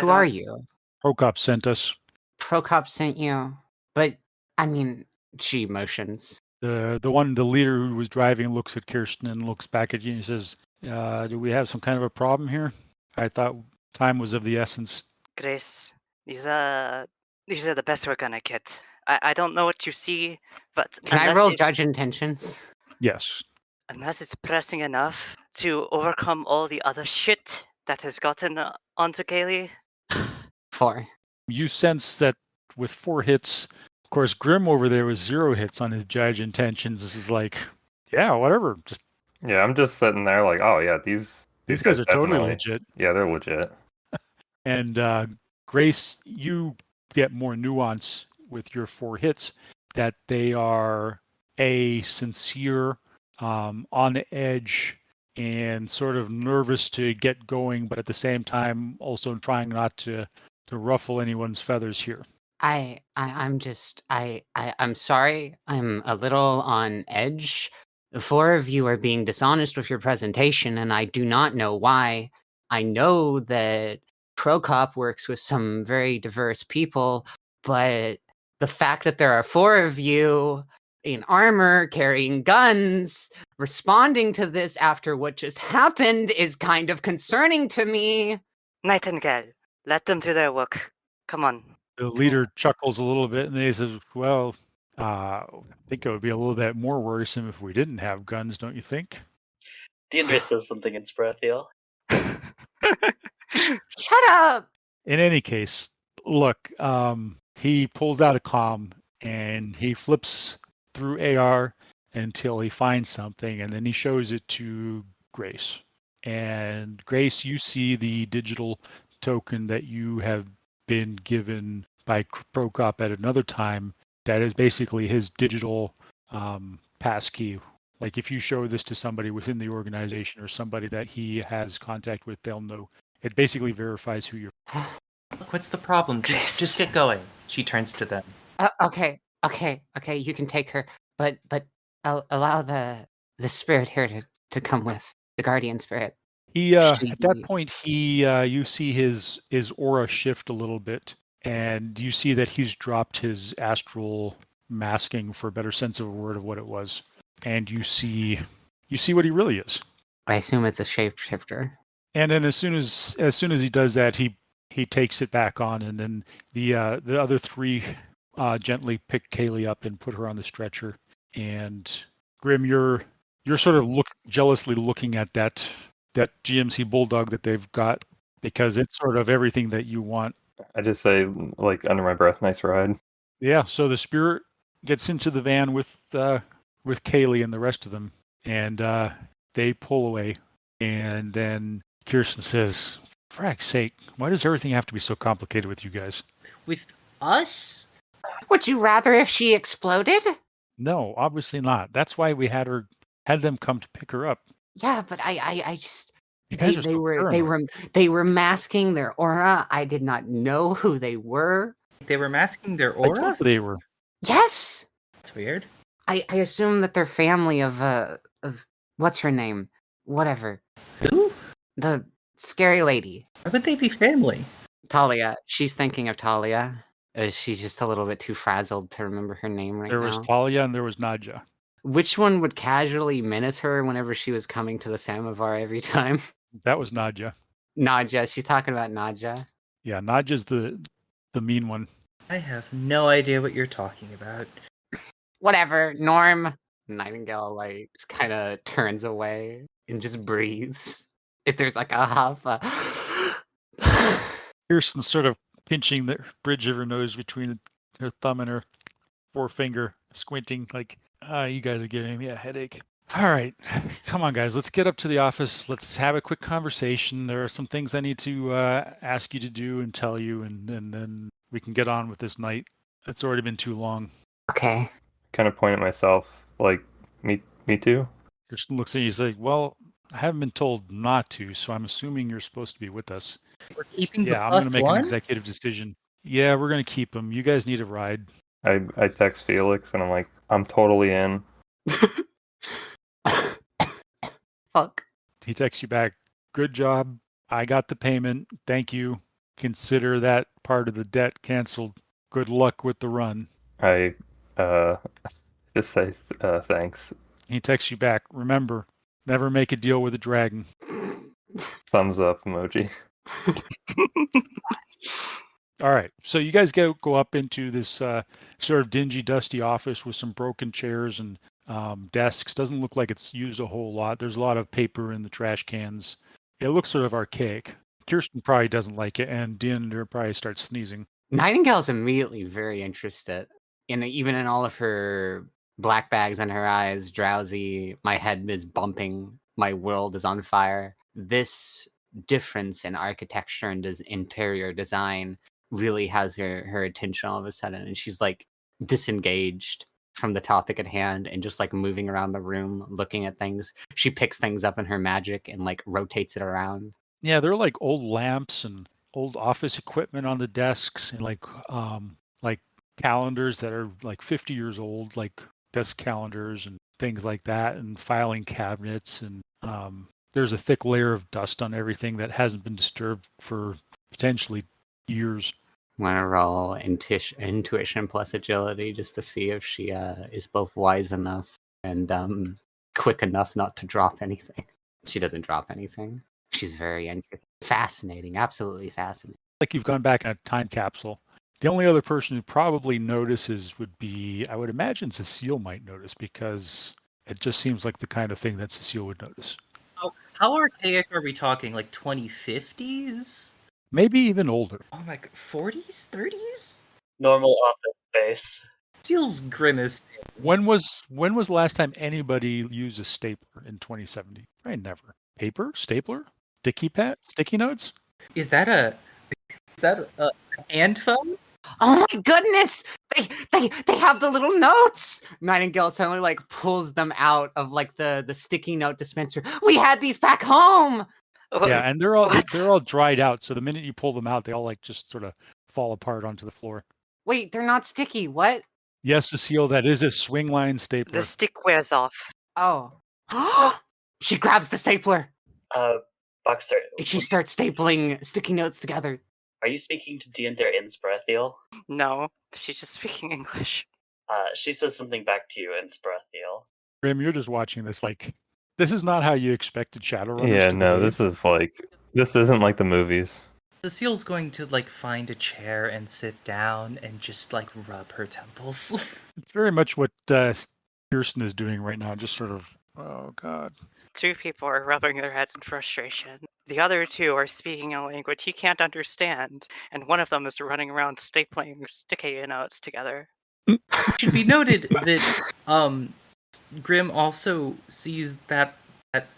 Who are you? Prokop sent us. Prokop sent you, but I mean, She motions. The leader who was driving looks at Kirstin and looks back at you and says, do we have some kind of a problem here? I thought time was of the essence. Grace, these are the best we're gonna get. I don't know what you see, but Can I roll judge intentions? Yes. unless it's pressing enough to overcome all the other shit that has gotten onto Kaylee. 4. You sense that with 4 hits, of course, Grim over there was 0 hits on his judge intentions. This is like, yeah, whatever. Just Yeah, I'm just sitting there like, oh yeah, these guys are totally definitely- legit. Yeah, they're legit. And Grace, you get more nuance with your 4 hits that they are sincere, on edge, and sort of nervous to get going, but at the same time also trying not to ruffle anyone's feathers here. I'm sorry. I'm a little on edge. The 4 of you are being dishonest with your presentation, and I do not know why. I know that Procop works with some very diverse people, but the fact that there are 4 of you in armor, carrying guns, responding to this after what just happened is kind of concerning to me. Nightingale, let them do their work. Come on. The leader chuckles a little bit and he says, well, I think it would be a little bit more worrisome if we didn't have guns, don't you think? Diendre says something in Sproathiel. Shut up! In any case, look, he pulls out a comm and he flips through AR until he finds something, and then he shows it to Grace. And Grace, you see the digital token that you have been given by Procop at another time. That is basically his digital passkey. Like if you show this to somebody within the organization or somebody that he has contact with, they'll know. It basically verifies who you're. Look, what's the problem? Just get going. She turns to them. Okay, you can take her, but allow the spirit here to come with the guardian spirit. He at that point you see his aura shift a little bit, and you see that he's dropped his astral masking, for a better sense of a word, of what it was, and you see what he really is. I assume it's a shapeshifter. And then as soon as he does that, he takes it back on, and then the other 3 gently pick Kaylee up and put her on the stretcher. And Grim, you're sort of jealously looking at that GMC Bulldog that they've got, because it's sort of everything that you want. I just say, like, under my breath, nice ride. Yeah, so the spirit gets into the van with Kaylee and the rest of them, and they pull away. And then Kirstin says, for heck's sake, why does everything have to be so complicated with you guys? With us? Would you rather if she exploded? No, obviously not. That's why we had them come to pick her up. Yeah, but I just You guys are so paranoid. they were masking their aura. I did not know who they were. They were masking their I told aura? you they were. Yes. That's weird. I assume that they're family of what's her name? Whatever. Who? The scary lady. Why would they be family? Talia. She's thinking of Talia. She's just a little bit too frazzled to remember her name right now. There was Talia and there was Nadja. Which one would casually menace her whenever she was coming to the Samovar every time? That was Nadja. Nadja. She's talking about Nadja. Yeah, Nadja's the mean one. I have no idea what you're talking about. Whatever, Norm. Nightingale kind of turns away and just breathes. If there's like a huff. Kirstin's sort of pinching the bridge of her nose between her thumb and her forefinger, squinting like, you guys are giving me a headache. All right, come on, guys. Let's get up to the office. Let's have a quick conversation. There are some things I need to ask you to do and tell you, and then we can get on with this night. It's already been too long. Okay. Kind of point at myself, like, me too? Kirstin looks at you and says, well, I haven't been told not to, so I'm assuming you're supposed to be with us. We're keeping Yeah, I'm going to make an executive decision. Yeah, we're going to keep him. You guys need a ride. I text Felix and I'm like, I'm totally in. Fuck. He texts you back, good job. I got the payment. Thank you. Consider that part of the debt canceled. Good luck with the run. I Just say thanks. He texts you back, remember, never make a deal with a dragon. Thumbs up emoji. All right, so you guys go up into this sort of dingy, dusty office with some broken chairs and desks. Doesn't look like it's used a whole lot. There's a lot of paper in the trash cans. It looks sort of archaic. Kirstin probably doesn't like it, and Diendre probably starts sneezing. Nightingale's immediately very interested even in all of her black bags in her eyes, drowsy, my head is bumping, my world is on fire. This difference in architecture and interior design really has her attention all of a sudden, and she's like disengaged from the topic at hand and just like moving around the room looking at things. She picks things up in her magic and like rotates it around. Yeah, they're like old lamps and old office equipment on the desks and like calendars that are like 50 years old, like desk calendars and things like that, and filing cabinets, and there's a thick layer of dust on everything that hasn't been disturbed for potentially years. I'm gonna roll intuition plus agility just to see if she is both wise enough and quick enough not to drop anything. She doesn't drop anything. She's very interesting. Fascinating, absolutely fascinating. Like you've gone back in a time capsule. The only other person who probably notices would be, I would imagine Cecile might notice, because it just seems like the kind of thing that Cecile would notice. How archaic are we talking? Like 2050s? Maybe even older. Oh my god, 40s? 30s? Normal office space. Feels grimace. When was the last time anybody used a stapler in 2070? Right, never. Paper? Stapler? Sticky notes? Is that a hand phone? Oh my goodness! They have the little notes. Nightingale suddenly like pulls them out of like the sticky note dispenser. We had these back home. Yeah, and they're all dried out. So the minute you pull them out, they all like just sort of fall apart onto the floor. Wait, they're not sticky. What? Yes, Cecile, that is a swing line stapler. The stick wears off. Oh. She grabs the stapler. Boxer. And she starts stapling sticky notes together. Are you speaking to Diendre in Sparathiel? No, she's just speaking English. She says something back to you in Sparathiel. Grim, you're just watching this like, this is not how you expected Shadowrunners Yeah, to no, behave. this isn't like the movies. Cecile's going to like find a chair and sit down and just like rub her temples. It's very much what Kirstin is doing right now, just sort of, oh god. 2 people are rubbing their heads in frustration. The other 2 are speaking a language he can't understand, and one of them is running around stapling sticky notes together. It should be noted that Grim also sees that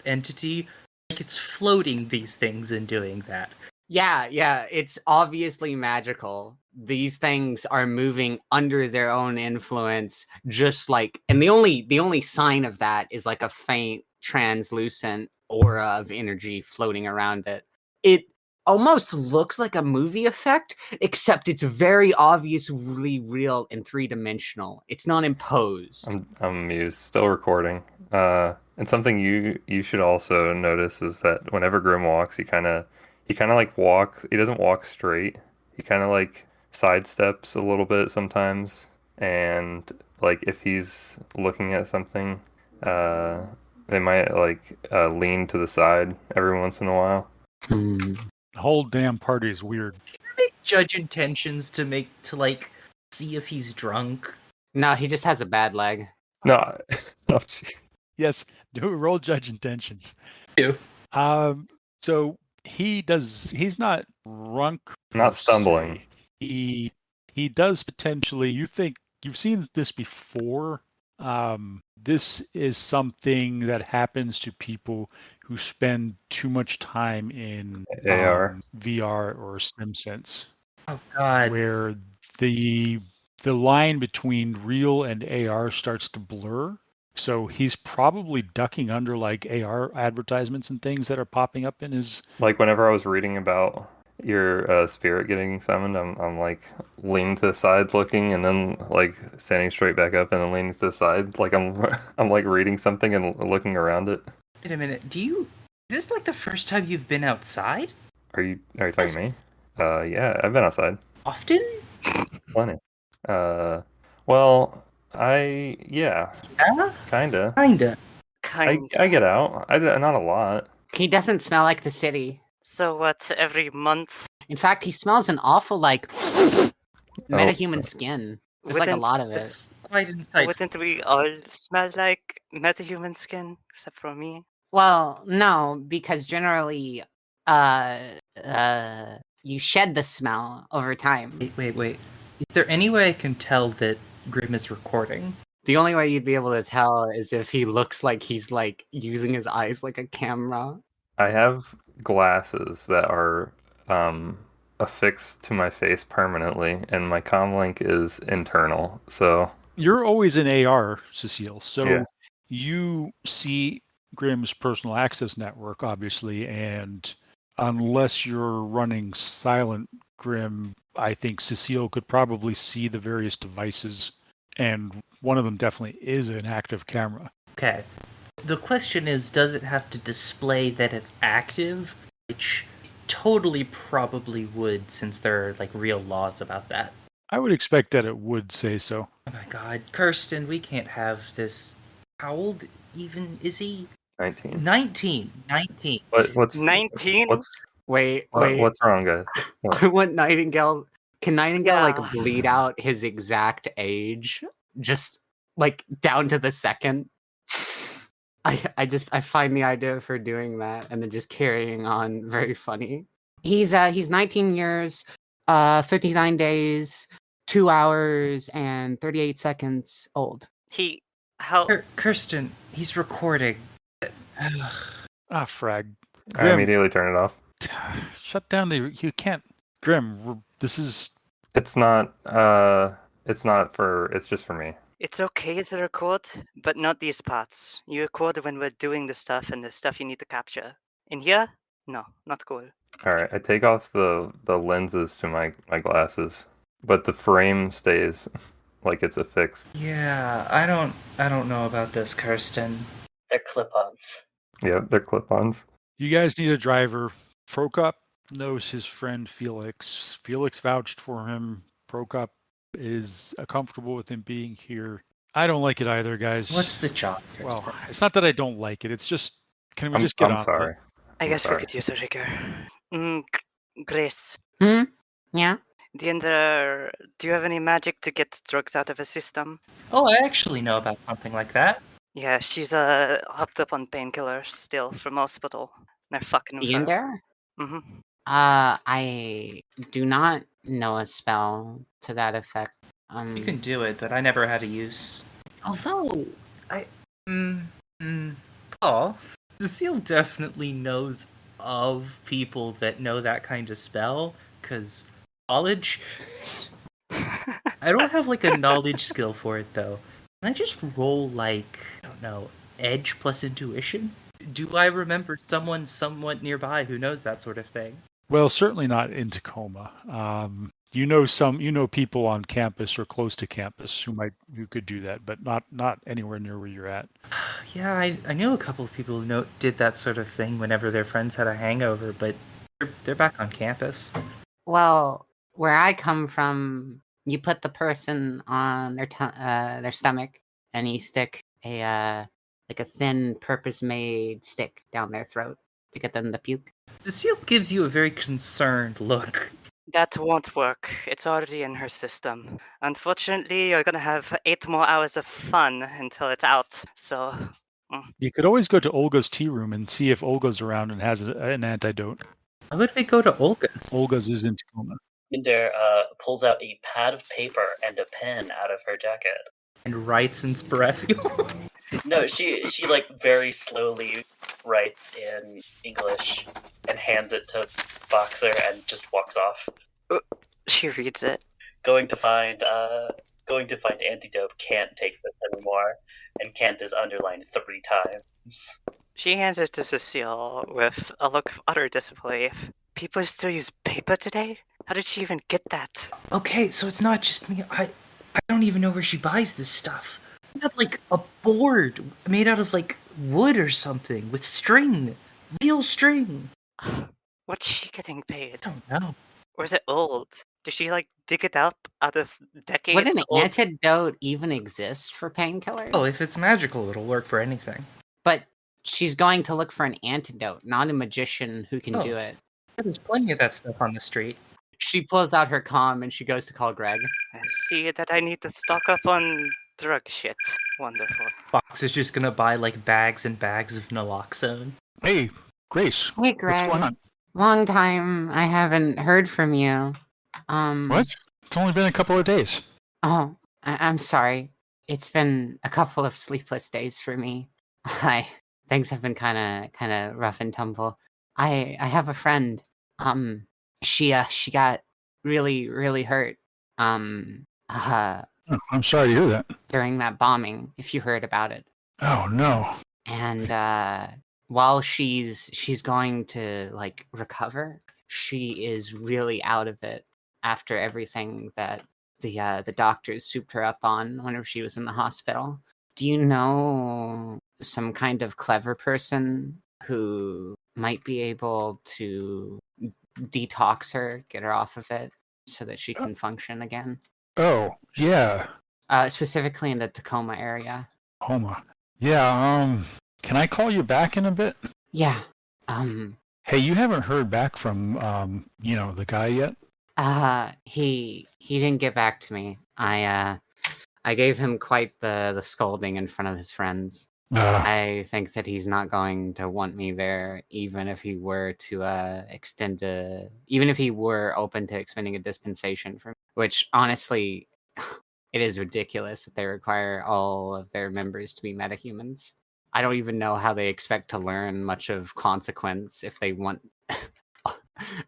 entity like it's floating these things and doing that. Yeah, it's obviously magical. These things are moving under their own influence, just like, and the only sign of that is like a faint translucent aura of energy floating around it. It almost looks like a movie effect, except it's very obviously real and 3-dimensional. It's not imposed. I'm amused. Still recording. And something you should also notice is that whenever Grim walks, he kind of like walks. He doesn't walk straight. He kind of like sidesteps a little bit sometimes, and like if he's looking at something, they might like lean to the side every once in a while. The whole damn party is weird. Make judge intentions to like see if he's drunk. No, he just has a bad leg. No, oh, Yes, do roll judge intentions. Ew. So he's not drunk. Not stumbling. He does potentially, you think you've seen this before. This is something that happens to people who spend too much time in AR, VR or SimSense. Oh god. Where the line between real and AR starts to blur. So he's probably ducking under like AR advertisements and things that are popping up in his. Like whenever I was reading about your spirit getting summoned, I'm like leaning to the side looking, and then like standing straight back up, and then leaning to the side, like I'm like reading something and looking around it. Wait a minute. Is this like the first time you've been outside? Are you talking to me? Yeah, I've been outside. Often? Plenty. Well, Yeah, Yeah? kinda. Kinda. I get out. Not a lot. He doesn't smell like the city. So what, every month? In fact, he smells an awful like metahuman Oh. skin. Just like a lot of it. It's quite insightful. Wouldn't we all smell like metahuman skin, except for me? Well, no, because generally, you shed the smell over time. Wait. Is there any way I can tell that Grim is recording? The only way you'd be able to tell is if he looks like he's like using his eyes like a camera. I have glasses that are affixed to my face permanently, and my comlink is internal. So You're always in AR, Cecile. So Yeah. you see Grim's personal access network, obviously, and unless you're running silent Grim, I think Cecile could probably see the various devices, and one of them definitely is an active camera. Okay. The question is, does it have to display that it's active? Which totally probably would, since there are like real laws about that. I would expect that it would say so. Oh my god, Kirstin, we can't have this. How old even is he? 19. 19. What's 19? Wait. what's wrong, guys? I want Nightingale. Can Nightingale Yeah. like bleed out his exact age, just like down to the second? I find the idea of her doing that and then just carrying on very funny. He's 19 years, 59 days, 2 hours and 38 seconds old. How? Kirstin, he's recording. Ah, frag. I Grim, immediately turn it off. shut down the. You can't. Grim, this is. It's not. It's just for me. It's okay to record, but not these parts. You record when we're doing the stuff and the stuff you need to capture. In here? No, not cool. All right, I take off the lenses to my glasses, but the frame stays like it's affixed. Yeah, I don't know about this, Kirstin. They're clip-ons. Yeah, they're clip-ons. You guys need a driver. Prokop knows his friend Felix. Felix vouched for him. Prokop is comfortable with him being here. I don't like it either, guys. What's the job, Kirstin? Well, it's not that I don't like it. It's just, can we just get on? I'm sorry. I guess sorry. we could use a rigger. Grace. Yeah. Diendre, do you have any magic to get drugs out of a system? Oh, I actually know about something like that. Yeah, she's hopped up on painkillers still from hospital. They're fucking with her. Diendre? Mm-hmm. I do not know a spell to that effect. You can do it, but I never had a use. Although, Paul, Cecile definitely knows of people that know that kind of spell, because knowledge... I don't have, like, a knowledge skill for it, though. Can I just roll, like, I don't know, edge plus intuition? Do I remember someone somewhat nearby who knows that sort of thing? Well, certainly not in Tacoma. You know people on campus or close to campus who could do that, but not anywhere near where you're at. Yeah, I knew a couple of people who did that sort of thing whenever their friends had a hangover, but they're back on campus. Well, where I come from, you put the person on their stomach, and you stick a thin, purpose-made stick down their throat to get them to puke. Cecile gives you a very concerned look. That won't work. It's already in her system. Unfortunately, you're gonna have 8 more hours of fun until it's out, so... You could always go to Olga's tea room and see if Olga's around and has an antidote. Why would we go to Olga's? Olga's is in Tacoma. Diendre pulls out a pad of paper and a pen out of her jacket. And writes in Sperethio. No, she like very slowly writes in English and hands it to Boxer and just walks off. She reads it. Going to find antidote. Can't take this anymore, and can't is underlined 3 times. She hands it to Cecile with a look of utter disbelief. People still use paper today? How did she even get that? Okay, so it's not just me. I don't even know where she buys this stuff. She had like a board made out of like wood or something with string. Real string. What's she getting paid? I don't know. Or is it old? Did she like dig it up out of Would decades an old? antidote even exist for painkillers? Oh, if it's magical, it'll work for anything. But she's going to look for an antidote, not a magician who can Oh. do it. There's plenty of that stuff on the street. She pulls out her comm and she goes to call Greg. I see that I need to stock up on drug shit. Wonderful. Fox is just gonna buy like bags and bags of naloxone. Hey, Grace. Hey, Greg. What's going on? Long time I haven't heard from you. What? It's only been a couple of days. Oh, I'm sorry. It's been a couple of sleepless days for me. Things have been kind of rough and tumble. I have a friend. She got really hurt. Oh, I'm sorry to hear that. During that bombing, if you heard about it. Oh no. And while she's going to like recover, she is really out of it after everything that the doctors souped her up on whenever she was in the hospital. Do you know some kind of clever person who might be able to detox her, get her off of it, so that she can function again? Oh, yeah. Specifically in the Tacoma area. Homa. Yeah, can I call you back in a bit? Yeah. Hey, you haven't heard back from the guy yet? He didn't get back to me. I gave him quite the scolding in front of his friends. I think that he's not going to want me there, even if he were to even if he were open to extending a dispensation for me, which honestly, it is ridiculous that they require all of their members to be metahumans. I don't even know how they expect to learn much of consequence if they want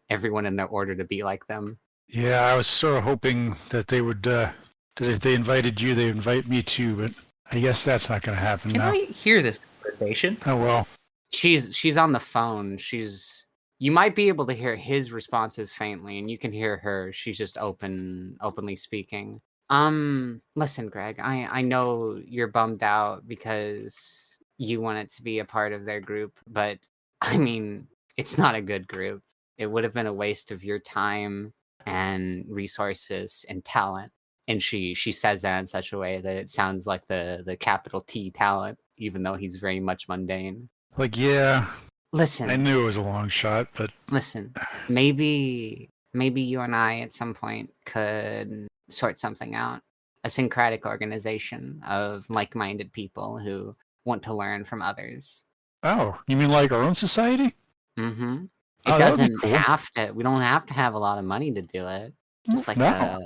everyone in their order to be like them. Yeah, I was sort of hoping that they would, that if they invited you, they'd invite me too, but I guess that's not going to happen Can now. I hear this conversation? Oh, well. She's on the phone. You might be able to hear his responses faintly, and you can hear her. She's just openly speaking. Listen, Greg, I know you're bummed out because you wanted to be a part of their group, but I mean, it's not a good group. It would have been a waste of your time and resources and talent. And she says that in such a way that it sounds like the capital T talent, even though he's very much mundane. Like, yeah. Listen. I knew it was a long shot, but... Listen, maybe you and I at some point could sort something out. A syncretic organization of like-minded people who want to learn from others. Oh, you mean like our own society? Mm-hmm. Oh, It that would be doesn't cool. have to. We don't have to have a lot of money to do it. Just like No.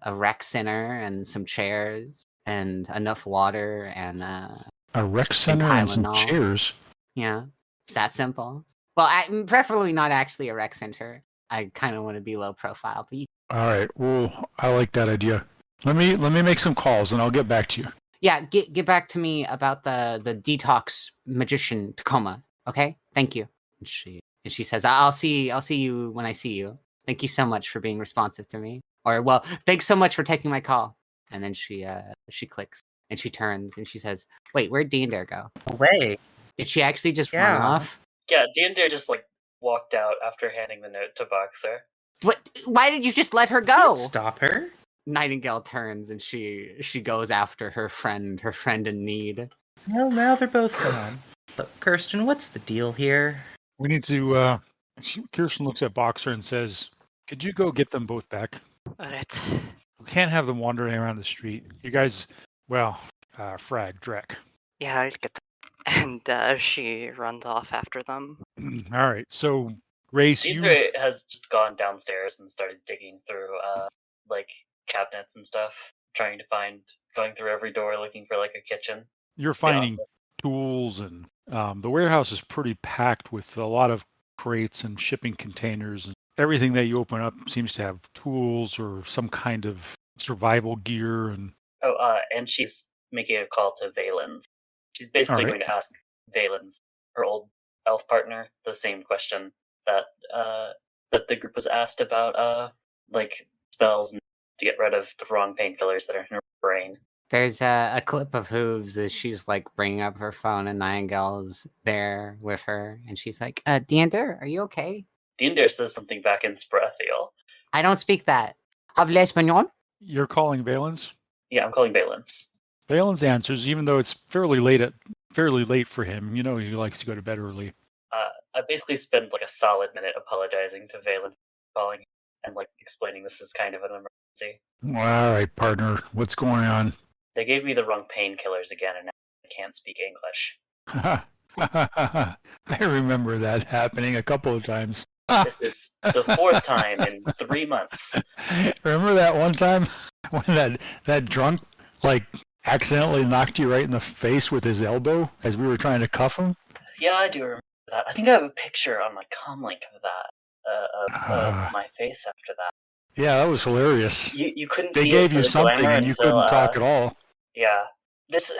a rec center and some chairs and enough water and A rec center and some Tylenol. chairs. Yeah, it's that simple. Well, preferably not actually a rec center. I kind of want to be low profile, but All right. Well, I like that idea. Let me make some calls and I'll get back to you. yeah, get back to me about the detox magician Tacoma. Okay, thank you. And she says, I'll see you when I see you. Thank you so much for being responsive to me. Or well, thanks so much for taking my call. And then she clicks and she turns and she says, wait, where'd Diendre go? Away. Did she actually just run off? Yeah, Diendre just walked out after handing the note to Boxer. What? Why did you just let her go? Don't stop her. Nightingale turns and she goes after her friend in need. Well, now they're both gone. But Kirstin, what's the deal here? We need to, Kirstin looks at Boxer and says, could you go get them both back? Alright. We can't have them wandering around the street. You guys, frag, Drek. Yeah, I'll get them. And she runs off after them. All right, so Grace, Diendre has just gone downstairs and started digging through, cabinets and stuff, going through every door looking for, a kitchen. you're finding tools and the warehouse is pretty packed with a lot of crates and shipping containers. And everything that you open up seems to have tools or some kind of survival gear. And And she's making a call to Valen's. She's basically going to ask Valen's, her old elf partner, the same question that the group was asked about, spells to get rid of the wrong painkillers that are in her brain. There's a clip of Hooves as she's bringing up her phone and Nightingale's there with her and she's like, Diendre, are you okay? Diendre says something back in Sproathiel. I don't speak that. Habla español? You're calling Valens? Yeah, I'm calling Valens. Valens answers, even though it's fairly late for him. You know he likes to go to bed early. I basically spend like a solid minute apologizing to Valens calling and like explaining this is kind of an emergency. All right, partner. What's going on? They gave me the wrong painkillers again, and now I can't speak English. I remember that happening a couple of times. This is the 4th time in 3 months. Remember that one time when that drunk like accidentally knocked you right in the face with his elbow as we were trying to cuff him? Yeah, I do remember that. I think I have a picture on my comlink of that, of my face after that. Yeah, that was hilarious. You couldn't They see gave it you for the something glamour and you until, couldn't talk at all. Yeah. This...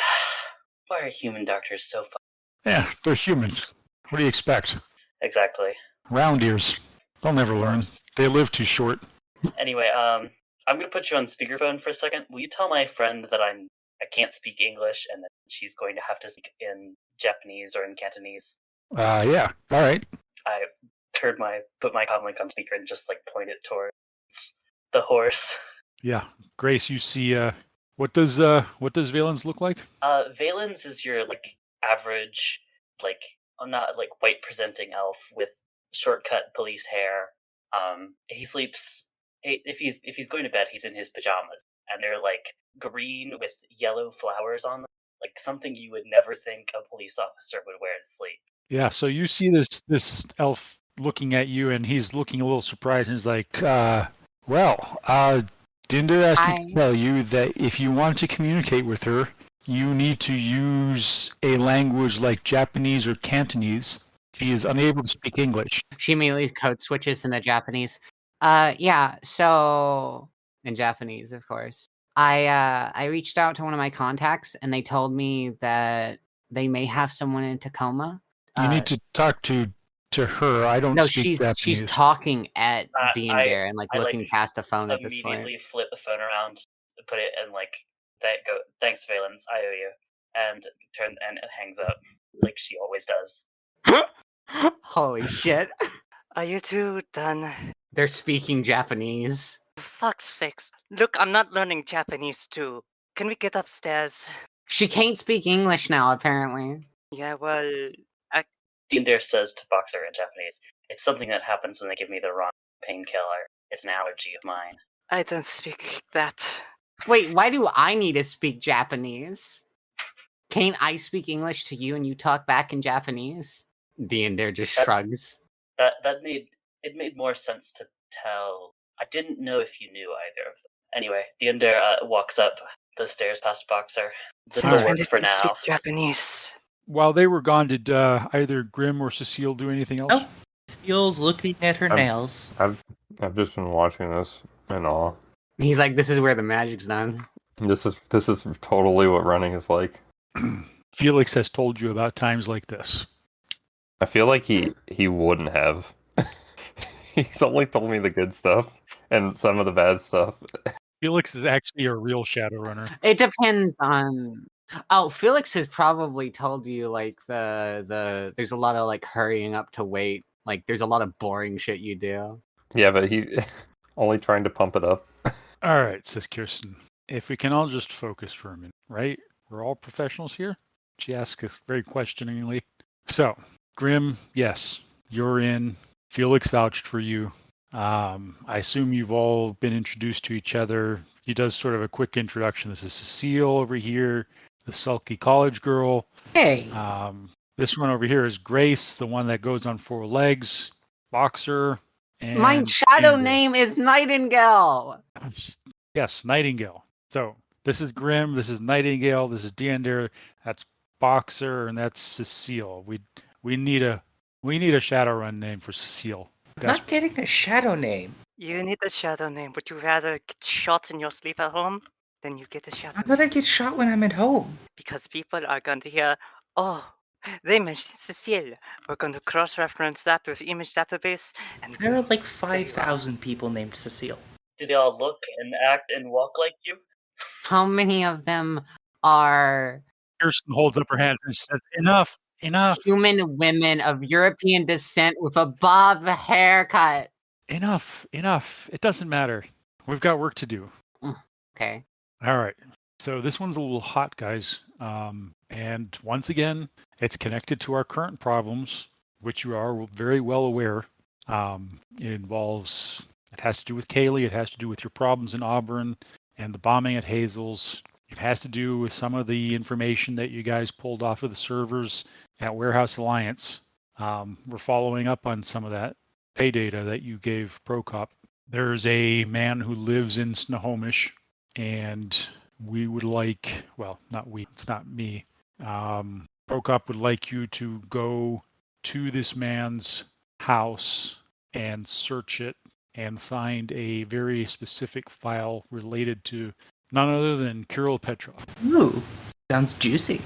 Why are human doctors so fun? Yeah, they're humans. What do you expect? Exactly. Round ears. They'll never learn. They live too short. Anyway, I'm gonna put you on speakerphone for a second. Will you tell my friend that I can't speak English and that she's going to have to speak in Japanese or in Cantonese? Yeah. All right. I put my comlink on speaker and just like point it towards the horse. Yeah. Grace, you see what does Valens look like? Valens is your like average, like not like white presenting elf with shortcut police hair. He sleeps if he's going to bed, he's in his pajamas, and they're like green with yellow flowers on them, like something you would never think a police officer would wear to sleep. Yeah, so you see this elf looking at you, and he's looking a little surprised, and he's like, Dinder asked me to tell you that if you want to communicate with her, you need to use a language like Japanese or Cantonese. She is unable to speak English. She immediately code switches into Japanese. Yeah, so in Japanese, of course. I reached out to one of my contacts and they told me that they may have someone in Tacoma. You need to talk to her. I don't speak Japanese. She's talking at Diendre and like looking past the phone at this point. Immediately flip the phone around, put it in like thanks Valens, I owe you, and it hangs up like she always does. Holy shit. Are you two done? They're speaking Japanese. For fuck's sakes. Look, I'm not learning Japanese too. Can we get upstairs? She can't speak English now, apparently. Yeah, well... Diendre says to Boxer in Japanese, it's something that happens when they give me the wrong painkiller. It's an allergy of mine. I don't speak that. Wait, why do I need to speak Japanese? Can't I speak English to you and you talk back in Japanese? Diendre just shrugs. That made more sense to tell. I didn't know if you knew either of them. Anyway, Diendre walks up the stairs past Boxer. This will work for now. Speak Japanese. While they were gone, did either Grim or Cecile do anything else? Nope. Cecile's looking at her nails. I've just been watching this in awe. He's like, this is where the magic's done. This is totally what running is like. Felix has told you about times like this. I feel like he wouldn't have. He's only told me the good stuff and some of the bad stuff. Felix is actually a real shadowrunner. It depends on... Oh, Felix has probably told you, like, the there's a lot of, like, hurrying up to wait. Like, there's a lot of boring shit you do. Yeah, but he only trying to pump it up. All right, says Kirstin. If we can all just focus for a minute, right? We're all professionals here? She asks us very questioningly. So, Grim, yes, you're in. Felix vouched for you. I assume you've all been introduced to each other. He does sort of a quick introduction. This is Cecile over here, the sulky college girl. Hey. This one over here is Grace, the one that goes on 4 legs, Boxer. And my shadow name is Nightingale. Yes, Nightingale. So this is Grim, this is Nightingale, this is Diendre, that's Boxer, and that's Cecile. We need a Shadowrun name for Cecile. I'm not getting a shadow name. You need a shadow name. Would you rather get shot in your sleep at home? Then you get a shadow How about I get shot when I'm at home? Because people are going to hear, oh, they mentioned Cecile. We're going to cross-reference that with image database. And There are like 5,000 people named Cecile. Do they all look and act and walk like you? How many of them are... Kirstin holds up her hands and she says, enough. Human women of European descent with a bob haircut. Enough. It doesn't matter. we've got work to do. Okay. All right. So this one's a little hot, guys. And once again, it's connected to our current problems, which you are very well aware. It has to do with Kaylee. It has to do with your problems in Auburn and the bombing at Hazel's. It has to do with some of the information that you guys pulled off of the servers at Warehouse Alliance. We're following up on some of that pay data that you gave Procop. There's a man who lives in Snohomish, and we would like, well, not we, it's not me. Procop would like you to go to this man's house and search it and find a very specific file related to none other than Kirill Petrov. Ooh, sounds juicy.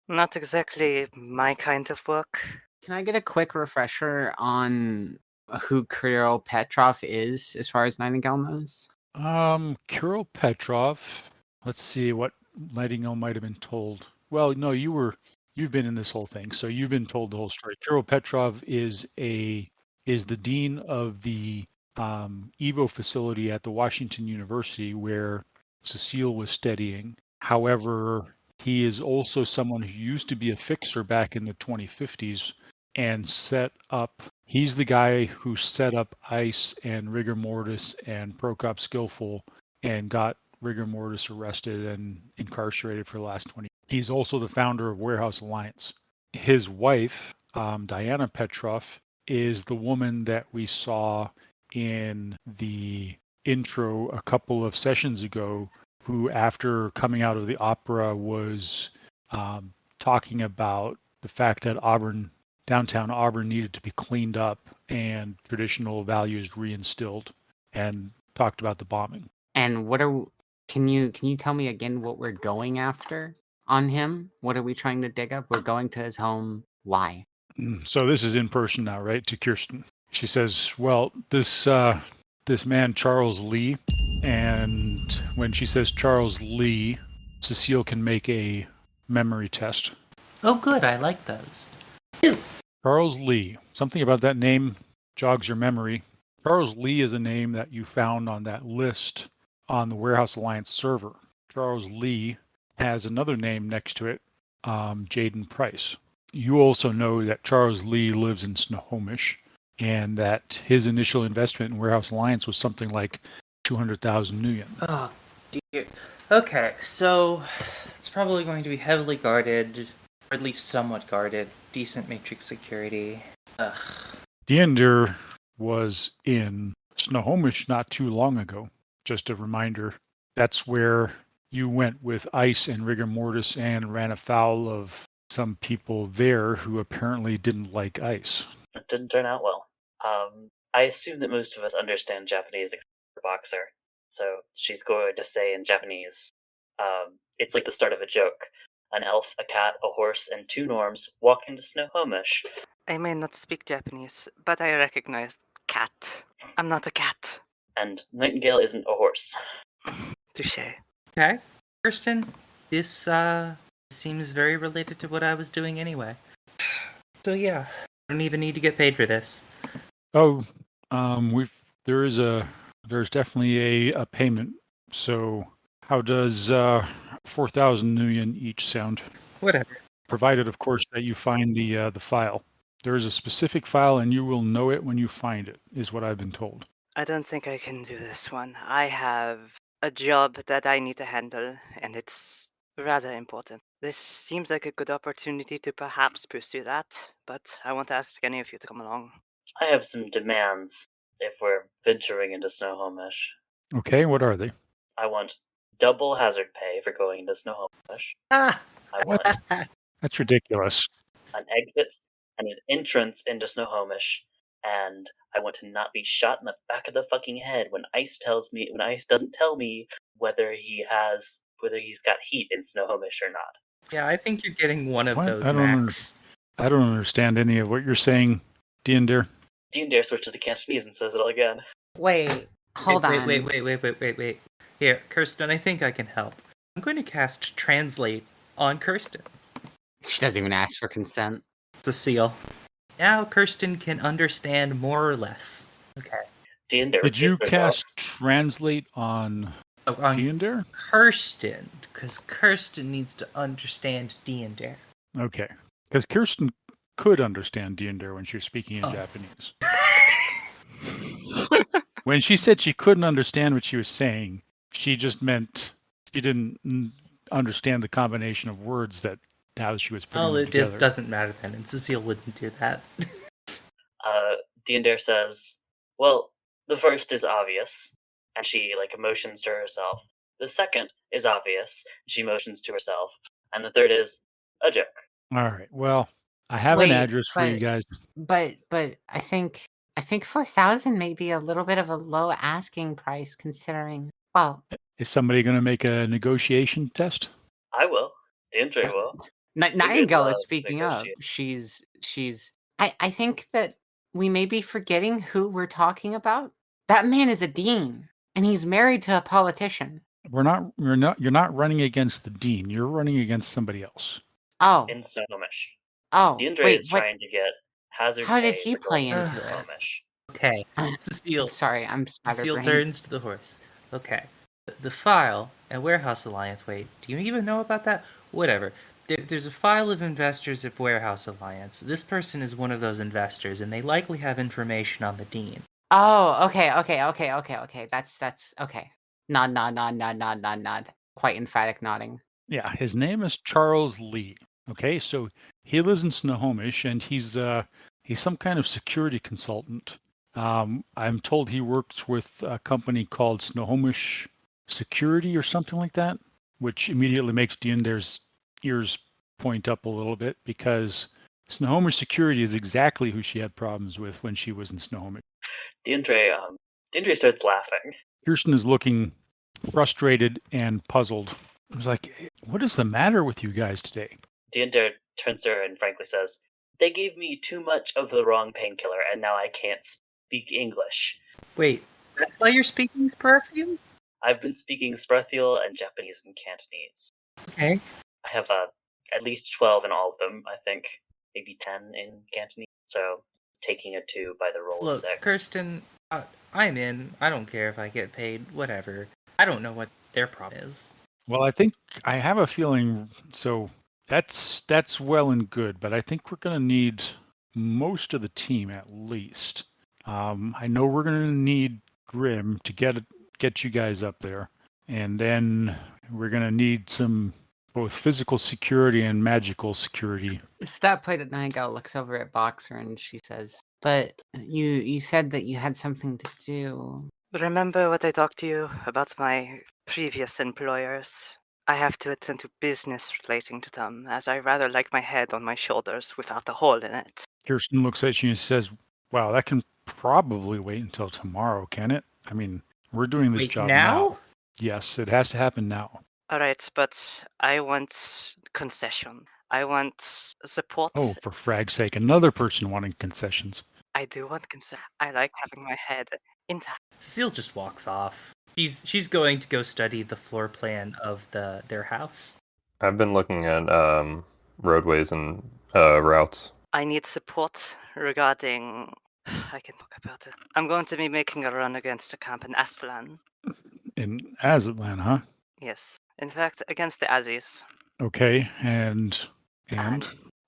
Not exactly my kind of work. Can I get a quick refresher on who Kirill Petrov is as far as Nightingale knows? Kirill Petrov, let's see what Nightingale might have been told. Well, no, you've been in this whole thing, so you've been told the whole story. Kirill Petrov is the dean of the Evo facility at the Washington University where Cecile was studying. However, he is also someone who used to be a fixer back in the 2050s and he's the guy who set up ICE and Rigor Mortis and Procop Skillful and got Rigor Mortis arrested and incarcerated for the last 20 years. He's also the founder of Warehouse Alliance. His wife, Diana Petrov, is the woman that we saw in the intro a couple of sessions ago, who after coming out of the opera was talking about the fact that downtown Auburn needed to be cleaned up and traditional values reinstilled, and talked about the bombing. And can you tell me again what we're going after on him? What are we trying to dig up? We're going to his home. Why? So this is in person now, right? To Kirstin. She says, well, this man, Charles Lee, and when she says Charles Lee, Cecile can make a memory test. Oh, good. I like those. Charles Lee. Something about that name jogs your memory. Charles Lee is a name that you found on that list on the Warehouse Alliance server. Charles Lee has another name next to it, Jaden Price. You also know that Charles Lee lives in Snohomish, and that his initial investment in Warehouse Alliance was something like 200,000 New Yen. Oh, dear. Okay, so it's probably going to be heavily guarded, or at least somewhat guarded. Decent matrix security. Ugh. Diendre was in Snohomish not too long ago. Just a reminder, that's where you went with ICE and Rigor Mortis and ran afoul of some people there who apparently didn't like ICE. It didn't turn out well. I assume that most of us understand Japanese except for Boxer. So she's going to say in Japanese, it's like the start of a joke. An elf, a cat, a horse, and two norms walk into Snohomish. I may not speak Japanese, but I recognize cat. I'm not a cat. And Nightingale isn't a horse. Touché. Okay. Kirstin, this seems very related to what I was doing anyway. So yeah, I don't even need to get paid for this. Oh, there's definitely a payment. So how does 4,000 New Yen each sound? Whatever. Provided, of course, that you find the file. There is a specific file, and you will know it when you find it, is what I've been told. I don't think I can do this one. I have a job that I need to handle, and it's rather important. This seems like a good opportunity to perhaps pursue that, but I want to ask any of you to come along. I have some demands if we're venturing into Snohomish. Okay, what are they? I want double hazard pay for going into Snohomish. Ah! I want That's ridiculous. an exit and an entrance into Snohomish, and I want to not be shot in the back of the fucking head when ICE doesn't tell me whether he's got heat in Snohomish or not. Yeah, I think you're getting one of What? those, I don't Max. I don't understand any of what you're saying, Diendre. Diendre switches to Cantonese and says it all again. Wait, hold on. Wait. Here, Kirstin, I think I can help. I'm going to cast Translate on Kirstin. She doesn't even ask for consent. Cecile. Now Kirstin can understand more or less. Okay. Diendre, Did you repeat yourself. cast translate on On Diendre? Kirstin, because Kirstin needs to understand Diendre. Okay. Because Kirstin could understand Diendre when she was speaking in Oh. Japanese. When she said she couldn't understand what she was saying, she just meant she didn't understand the combination of words that how she was putting Oh, them it together. just doesn't matter then, and Cecile wouldn't do that. Diendre says, well, the first is obvious, and she motions to herself. The second is obvious, and she motions to herself. And the third is a joke. All right. Well, I have an address for you guys. But I think 4,000 may be a little bit of a low asking price considering. Well, Is somebody going to make a negotiation test? I will. Diendre will. Nightingale loves is speaking up. negotiate. She's. I think that we may be forgetting who we're talking about. That man is a dean, and he's married to a politician. You're not running against the dean. You're running against somebody else. Oh, In Snohomish. oh, Diendre wait, is what? trying to get hazard How did pay he for going play to into it? Snohomish. Okay, Cecile. Sorry, I'm Cecile scatterbrained. turns to the horse. Okay. The file at Warehouse Alliance. Wait, do you even know about that? Whatever. There's a file of investors at Warehouse Alliance. This person is one of those investors, and they likely have information on the dean. Oh, okay. That's okay. Nod. Quite emphatic nodding. Yeah, his name is Charles Lee. Okay, so he lives in Snohomish, and he's some kind of security consultant. I'm told he works with a company called Snohomish Security or something like that, which immediately makes Diender's ears point up a little bit because Snohomish Security is exactly who she had problems with when she was in Snohomish. Diendre starts laughing. Kirstin is looking frustrated and puzzled. I was like, what is the matter with you guys today? Diendre turns to her and frankly says, they gave me too much of the wrong painkiller, and now I can't speak English. Wait, that's why you're speaking Sparthian? I've been speaking Sprathiel and Japanese and Cantonese. Okay. I have at least 12 in all of them, I think. Maybe 10 in Cantonese. So, taking a 2 by the roll of Look, 6. Kirstin, I'm in. I don't care if I get paid. Whatever. I don't know what their problem is. Well, I think I have a feeling. So that's well and good, but I think we're going to need most of the team at least. I know we're going to need Grim to get you guys up there, and then we're going to need some both physical security and magical security. At that point, Nightingale looks over at Boxer and she says, "But you said that you had something to do." Remember what I talked to you about my previous employers? I have to attend to business relating to them, as I rather like my head on my shoulders without a hole in it. Kirstin looks at you and says, "Wow, that can probably wait until tomorrow, can it? I mean, we're doing this Wait, job now? Yes, it has to happen now." Alright, but I want concession. I want support. Oh, for frag's sake, another person wanting concessions. I do want concession. I like having my head intact. Cecile just walks off. She's going to go study the floor plan of their house. I've been looking at roadways and routes. I need support regarding... I can talk about it. I'm going to be making a run against a camp in Aztlan. In Aztlan, huh? Yes. In fact, against the Azis. Okay, and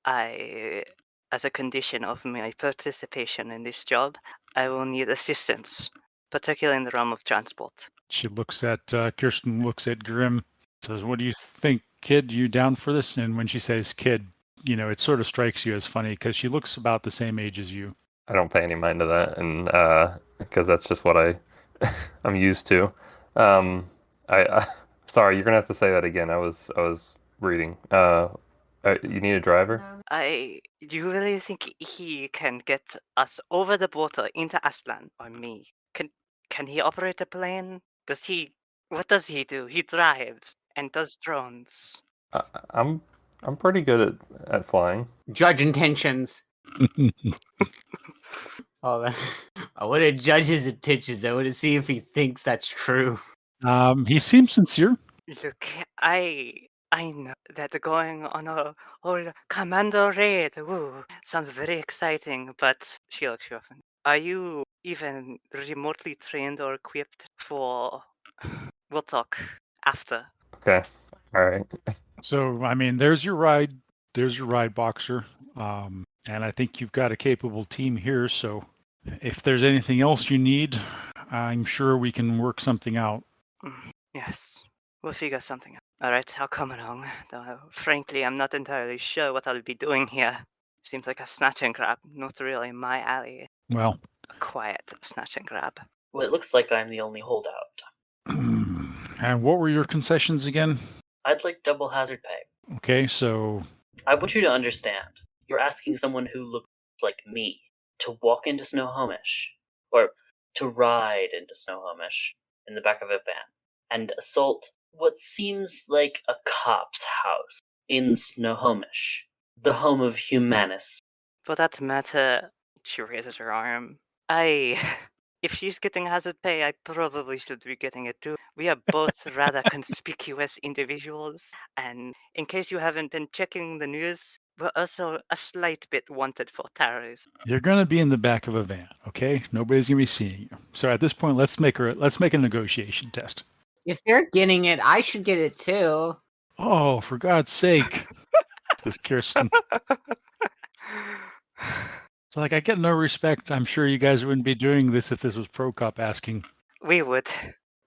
I, as a condition of my participation in this job, I will need assistance, particularly in the realm of transport. she looks at Kirstin, looks at Grim, says, "What do you think, kid? You down for this?" And when she says kid, it sort of strikes you as funny because she looks about the same age as you. I don't pay any mind to that, and because that's just what I'm used to. I sorry, you're gonna have to say that again. I was reading. You need a driver? Do you really think he can get us over the border into Aztlan, or me? Can he operate a plane? What does he do? He drives and does drones. I'm pretty good at flying. Judge intentions. I want to judge his intentions. I want to see if he thinks that's true. He seems sincere. Look, I know that going on a whole commando raid, sounds very exciting, but she looks you up. Are you even remotely trained or equipped for... We'll talk after. Okay. All right. So, I mean, there's your ride. There's your ride, Boxer. And I think you've got a capable team here. So, if there's anything else you need, I'm sure we can work something out. Yes, we'll figure something out. All right, I'll come along. Though, frankly, I'm not entirely sure what I'll be doing here. Seems like a snatch and grab, not really my alley. Well, A quiet snatch and grab. Well, it looks like I'm the only holdout. and what were your concessions again? I'd like double hazard pay. Okay, so I want you to understand. You're asking someone who looks like me to walk into Snohomish, or to ride into Snohomish in the back of a van, and assault what seems like a cop's house in Snohomish, the home of Humanus. For that matter, she raises her arm. If she's getting hazard pay, I probably should be getting it too. We are both rather conspicuous individuals, and in case you haven't been checking the news, we're also a slight bit wanted for terrorism. you're going to be in the back of a van, okay? Nobody's going to be seeing you. So at this point, let's make a negotiation test. If they're getting it, I should get it too. Oh, for God's sake. This Kirstin. It's like, I get no respect. I'm sure you guys wouldn't be doing this if this was Prokop asking. We would.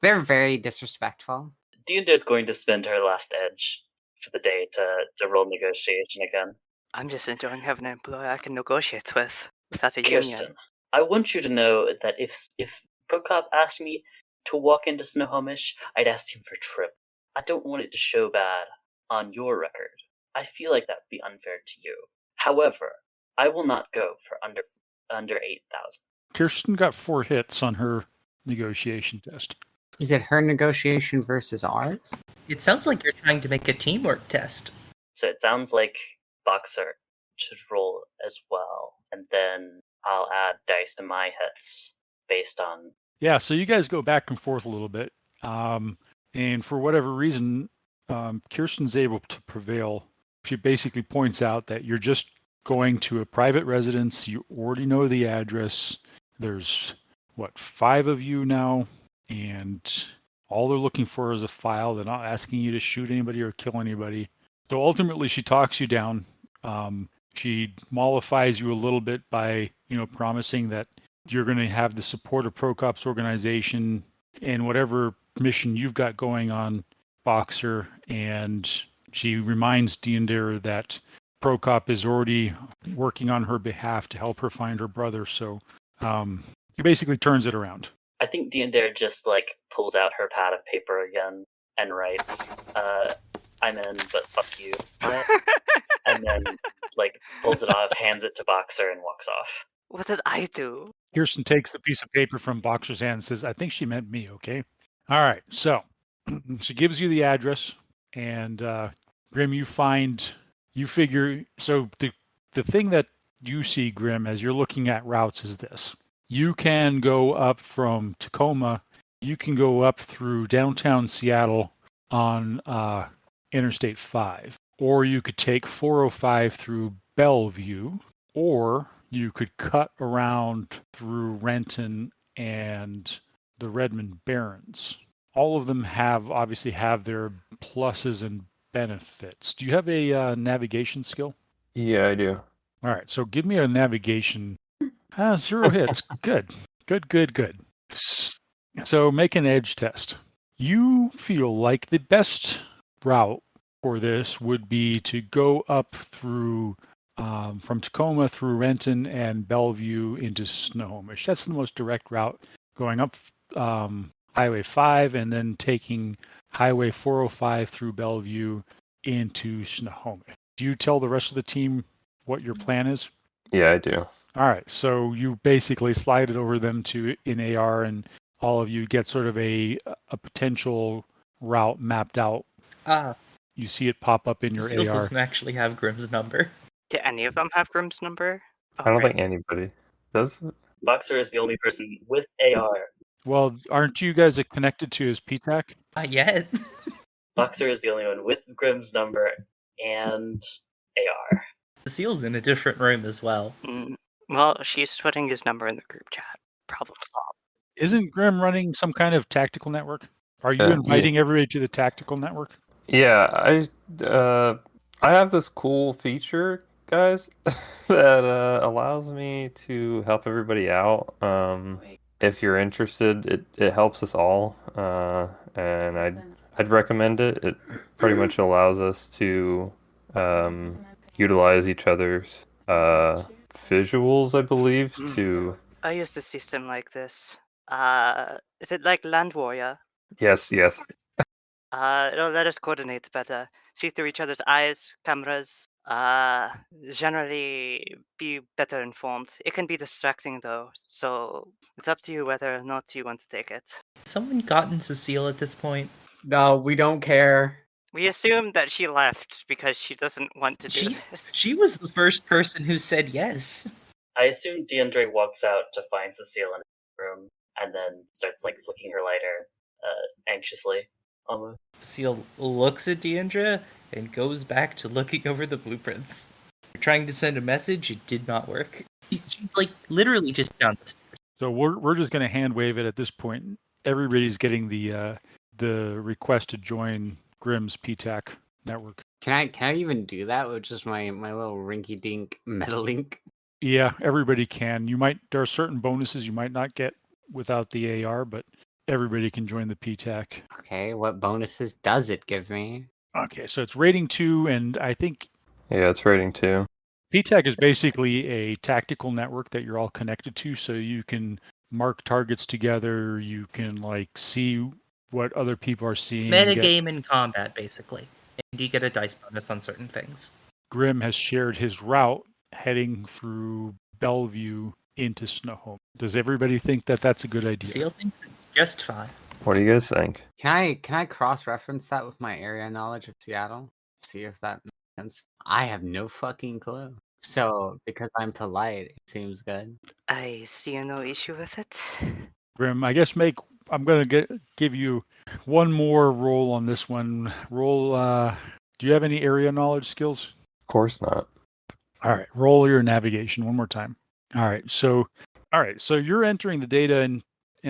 They're very disrespectful. Diender's going to spend her last edge for the day to roll negotiation again. I'm just enjoying having an employer I can negotiate with without a Kirstin, union. I want you to know that if Prokop asked me to walk into Snohomish, I'd ask him for trip. I don't want it to show bad on your record. I feel like that would be unfair to you. However, I will not go for under 8,000. Kirstin got 4 hits on her negotiation test. Is it her negotiation versus ours? It sounds like you're trying to make a teamwork test. So it sounds like Boxer should roll as well, and then I'll add dice to my hits based on... Yeah, so you guys go back and forth a little bit. And for whatever reason, Kirstin's able to prevail. She basically points out that you're just going to a private residence. You already know the address. There's, 5 of you now? And all they're looking for is a file. They're not asking you to shoot anybody or kill anybody. So ultimately, she talks you down. She mollifies you a little bit by, promising that you're going to have the support of Prokop's organization and whatever mission you've got going on, Boxer. And she reminds Diendre that Prokop is already working on her behalf to help her find her brother. So he basically turns it around. I think Diendre just pulls out her pad of paper again and writes, I'm in, but fuck you. And then pulls it off, hands it to Boxer, and walks off. What did I do? Kirstin takes the piece of paper from Boxer's hand and says, I think she meant me, okay? All right, so she gives you the address, and Grim, you figure, so the thing that you see, Grim, as you're looking at routes is this. You can go up from Tacoma, you can go up through downtown Seattle on Interstate 5, or you could take 405 through Bellevue, or you could cut around through Renton and the Redmond Barrens. All of them obviously have their pluses and benefits. Do you have a navigation skill? Yeah, I do. All right, so give me a navigation. 0 hits. Good. So make an edge test. You feel like the best route for this would be to go up through from Tacoma through Renton and Bellevue into Snohomish. That's the most direct route, going up Highway 5 and then taking Highway 405 through Bellevue into Snohomish. Do you tell the rest of the team what your plan is? Yeah, I do. All right, so you basically slide it over them in AR, and all of you get sort of a potential route mapped out. You see it pop up in your Cecile AR. doesn't actually have Grimm's number. Do any of them have Grimm's number? I don't think anybody does. Boxer is the only person with AR. Well, aren't you guys connected to his PTAC? Not yet. Boxer is the only one with Grimm's number and AR. Cecile's in a different room as well. Well, she's putting his number in the group chat. Problem solved. Isn't Grim running some kind of tactical network? Are you Yeah. inviting everybody to the tactical network? Yeah, I have this cool feature, guys, that allows me to help everybody out. If you're interested, it helps us all, and I'd recommend it. It pretty much allows us to utilize each other's visuals, I believe, to I used a system like this. Is it like Land Warrior? yes. It'll let us coordinate better, see through each other's eyes, cameras, generally be better informed. It can be distracting though, so it's up to you whether or not you want to take it. Someone gotten Cecile at this point. No, we don't care. We assume that she left because she doesn't want to do this. She was the first person who said yes. I assume Diendre walks out to find Cecile in her room and then starts like flicking her lighter anxiously, almost. Cecile looks at Diendre and goes back to looking over the blueprints. You're trying to send a message, it did not work. She's like literally just down the stairs. So we're just going to hand wave it at this point. Everybody's getting the request to join Grimm's PTAC network. Can I even do that with just my little rinky dink metalink? Yeah, everybody can. There are certain bonuses you might not get without the AR, but everybody can join the PTAC. Okay, what bonuses does it give me? Okay, so it's rating 2, and I think Yeah, it's rating 2. PTAC is basically a tactical network that you're all connected to, so you can mark targets together, you can like see what other people are seeing. Metagame in combat, basically. And you get a dice bonus on certain things. Grim has shared his route heading through Bellevue into Snohomish. Does everybody think that that's a good idea? Cecile thinks it's just fine. What do you guys think? Can I cross-reference that with my area knowledge of Seattle? See if that makes sense. I have no fucking clue. So because I'm polite, it seems good. I see no issue with it. Grim, I guess I'm going to give you one more roll on this one. Roll, do you have any area knowledge skills? Of course not. All right, roll your navigation one more time. All right, so you're entering the data and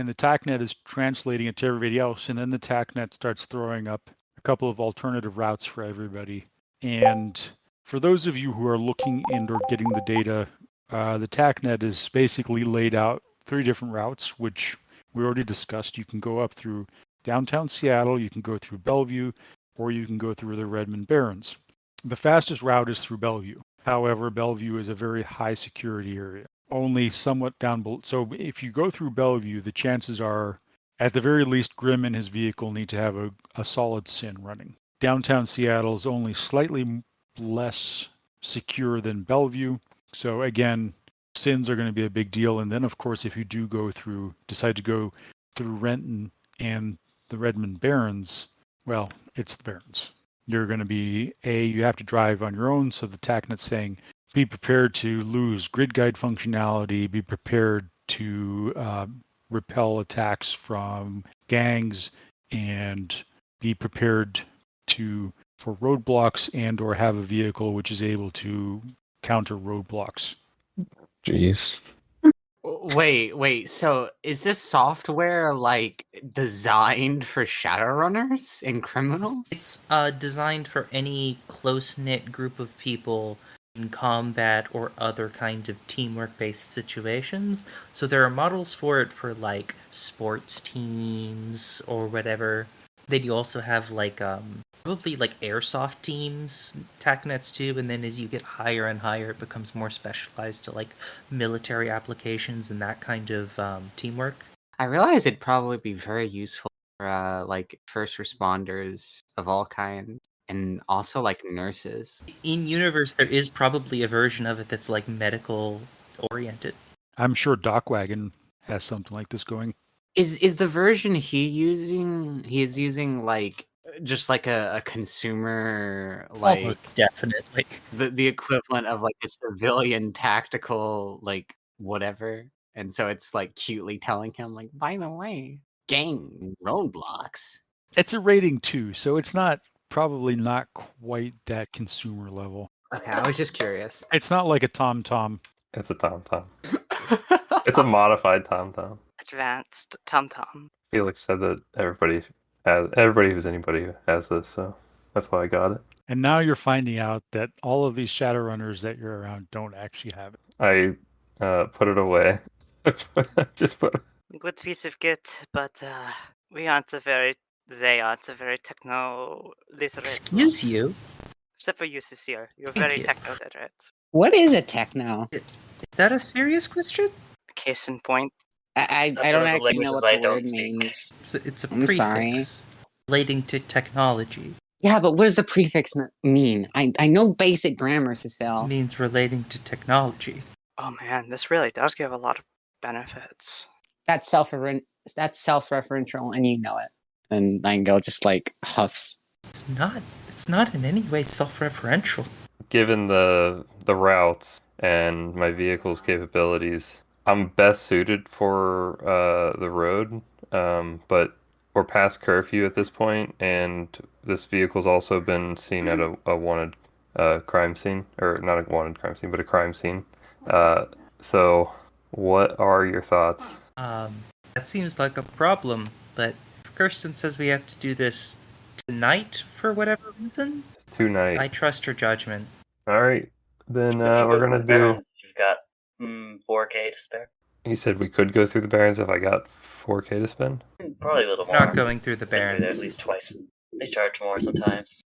the TACnet is translating it to everybody else, and then the TACnet starts throwing up a couple of alternative routes for everybody. And for those of you who are looking and or getting the data, the TACnet is basically laid out 3 different routes, which we already discussed. You can go up through downtown Seattle, you can go through Bellevue, or you can go through the Redmond Barrens. The fastest route is through Bellevue. However, Bellevue is a very high security area, only somewhat down below. So if you go through Bellevue, the chances are, at the very least, Grim and his vehicle need to have a solid SIN running. Downtown Seattle is only slightly less secure than Bellevue. So again, SINs are going to be a big deal. And then, of course, if you do decide to go through Renton and the Redmond Barrens, well, it's the Barrens. You're going to be, you have to drive on your own. So the TACNet's saying, be prepared to lose grid guide functionality, be prepared to repel attacks from gangs, and be prepared for roadblocks and or have a vehicle which is able to counter roadblocks. Jeez. Wait, so is this software like designed for shadowrunners and criminals? It's designed for any close-knit group of people in combat or other kind of teamwork-based situations. So there are models for it for like sports teams or whatever. Then you also have like probably like airsoft teams, TACnets too, and then as you get higher and higher, it becomes more specialized to like military applications and that kind of teamwork. I realize it'd probably be very useful for like first responders of all kinds, and also like nurses. In universe, there is probably a version of it that's like medical oriented. I'm sure DocWagon has something like this going. Is the version he's using like just like a consumer, like Almost definitely the equivalent of like a civilian tactical like whatever, and so it's like cutely telling him like, by the way, gang roadblocks. It's a rating 2, so it's probably not quite that consumer level. Okay, I was just curious. It's not like a TomTom. It's a TomTom. It's a modified TomTom. Advanced TomTom. Felix said that everybody who's anybody has this, so that's why I got it. And now you're finding out that all of these Shadowrunners that you're around don't actually have it. I put it away. Just put. Good piece of kit, but they aren't a very techno-literate. Excuse you? Except for you, Cecile. You're Thank very you. techno-literate. What is a techno? Is that a serious question? Case in point. I That's don't one of the actually know languages what I the don't word speak. means. It's a I'm prefix sorry. relating to technology. Yeah, but what does the prefix mean? I know basic grammar, It Cecile. means relating to technology. Oh man, this really does give a lot of benefits. That's self-referential, and you know it. And Nightingale just like huffs. It's not in any way self-referential. Given the routes and my vehicle's capabilities, I'm best suited for the road. But we're past curfew at this point, and this vehicle's also been seen at a wanted crime scene, or not a wanted crime scene, but a crime scene. So what are your thoughts? That seems like a problem, but if Kirstin says we have to do this tonight for whatever reason, Tonight. I trust her judgment. All right, then If you go we're through gonna the do. Barrens, you've got 4K to spare. You said we could go through the Barrens if I got 4K to spend. Probably a little more. Not going through the Been through there at Barrens. least twice. They charge more sometimes.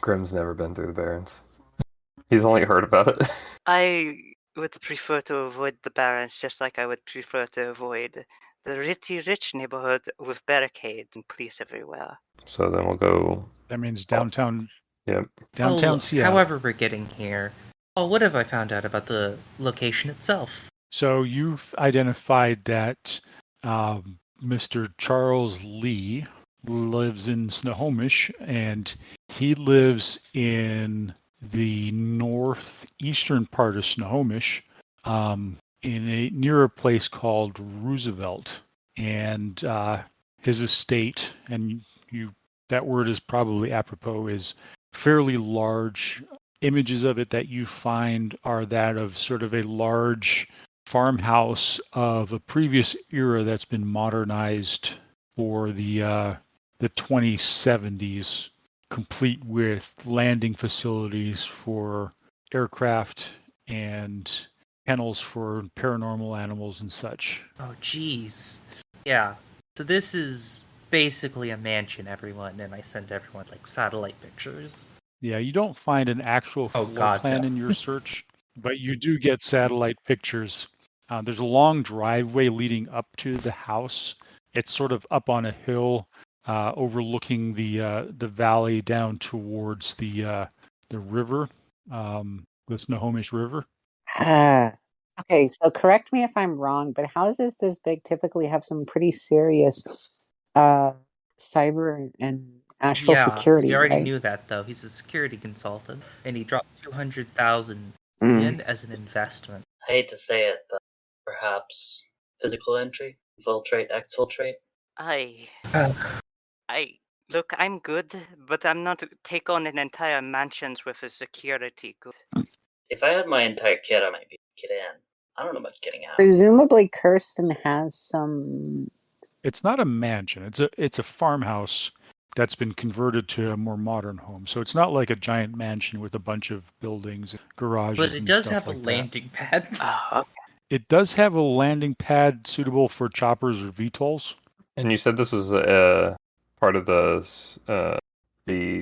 Grim's never been through the Barrens. He's only heard about it. I would prefer to avoid the Barrens just like I would prefer to avoid the rich neighborhood with barricades and police everywhere. So then we'll go. That means downtown. Yep. Downtown Oh, Seattle. however we're getting here. Oh, what have I found out about the location itself? So you've identified that Mr. Charles Lee lives in Snohomish, and he lives in the northeastern part of Snohomish, near a place called Roosevelt, and his estate, and that word is probably apropos, is fairly large. Images of it that you find are that of sort of a large farmhouse of a previous era that's been modernized for the 2070s, complete with landing facilities for aircraft and kennels for paranormal animals and such. Oh, jeez. Yeah. So this is basically a mansion, everyone, and I send everyone like satellite pictures. Yeah, you don't find an actual Oh, floor God, plan no. in your search, but you do get satellite pictures. There's a long driveway leading up to the house. It's sort of up on a hill, overlooking the valley down towards the river, the Snohomish River. Okay, so correct me if I'm wrong, but houses this big typically have some pretty serious cyber and actual security. We already right? knew that, though. He's a security consultant, and he dropped 200,000 Mm. in as an investment. I hate to say it, but perhaps physical entry, infiltrate, exfiltrate. Look, I'm good, but I'm not to take on an entire mansions with a security good. If I had my entire kit, I might be able to get in. I don't know about getting out. Presumably, Kirstin has some. It's not a mansion. It's a farmhouse that's been converted to a more modern home. So it's not like a giant mansion with a bunch of buildings, garages. But it and does stuff have a like that. landing pad. Oh, okay. It does have a landing pad suitable for choppers or VTOLs. And you said this was part of the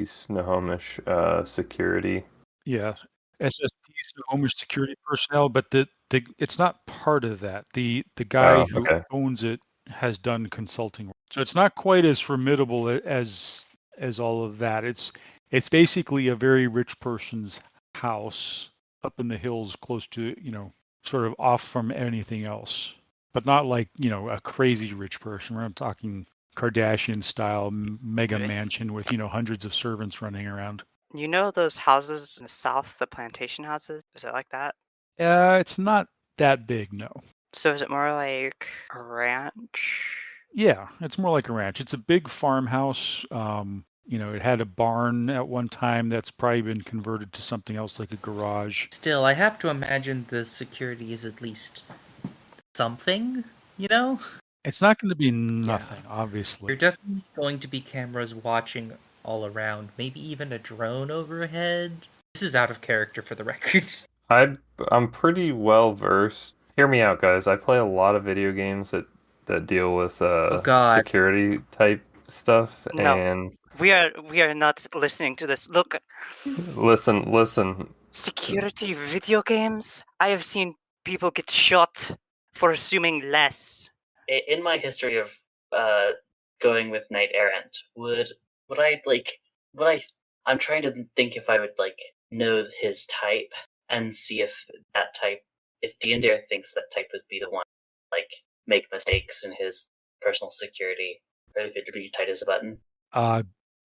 Snohomish security. Yeah, SSP Snohomish security personnel, but it's not part of that. The guy who okay. owns it has done consulting work, so it's not quite as formidable as all of that. It's basically a very rich person's house up in the hills, close to sort of off from anything else, but not like a crazy rich person. I'm talking Kardashian style mega Okay. mansion with hundreds of servants running around. You know those houses in the south, the plantation houses? Is it like that? It's not that big, no. So is it more like a ranch? Yeah, it's more like a ranch. It's a big farmhouse. It had a barn at one time that's probably been converted to something else like a garage. Still, I have to imagine the security is at least something, you know? It's not going to be nothing, There obviously. are definitely going to be cameras watching all around, maybe even a drone overhead. This is out of character for the record. I'm pretty well versed. Hear me out, guys. I play a lot of video games that deal with Oh God. security type stuff, No. and We are not listening to this. Look, listen. security video games. I have seen people get shot for assuming less. In my history of going with Knight Errant, would I I'm trying to think if I would know his type and see if Diendre thinks that type would be the one make mistakes in his personal security, or if it would be tight as a button.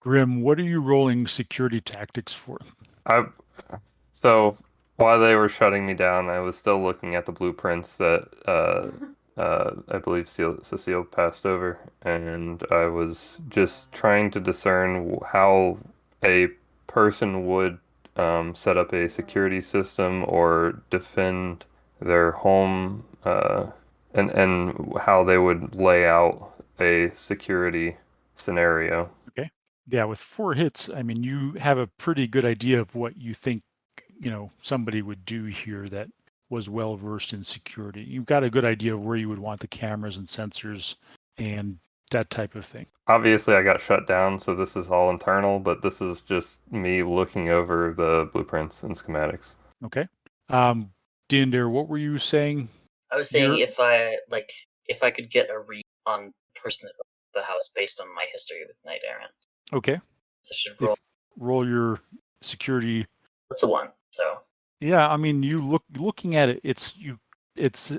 Grim, what are you rolling security tactics for? So while they were shutting me down, I was still looking at the blueprints that I believe Cecile passed over, and I was just trying to discern how a person would set up a security system or defend their home, and how they would lay out a security scenario. Okay. Yeah, with 4 hits, I mean, you have a pretty good idea of what you think, somebody would do here that was well versed in security. You've got a good idea of where you would want the cameras and sensors and that type of thing. Obviously, I got shut down, so this is all internal, but this is just me looking over the blueprints and schematics. Okay. Dinder, what were you saying? I was saying if I could get a read on the person that owned the house based on my history with Knight Errant. Okay. So I should roll your security. That's a 1. So yeah, I mean, looking at it, it's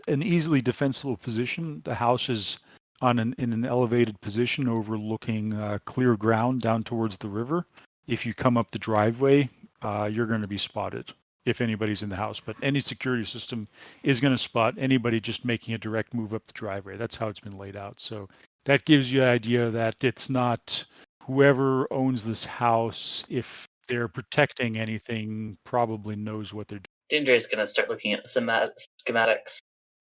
an easily defensible position. The house is in an elevated position overlooking clear ground down towards the river. If you come up the driveway, you're going to be spotted if anybody's in the house. But any security system is going to spot anybody just making a direct move up the driveway. That's how it's been laid out. So that gives you an idea that it's not whoever owns this house, if they're protecting anything, probably knows what they're doing. Dinder is going to start looking at schematics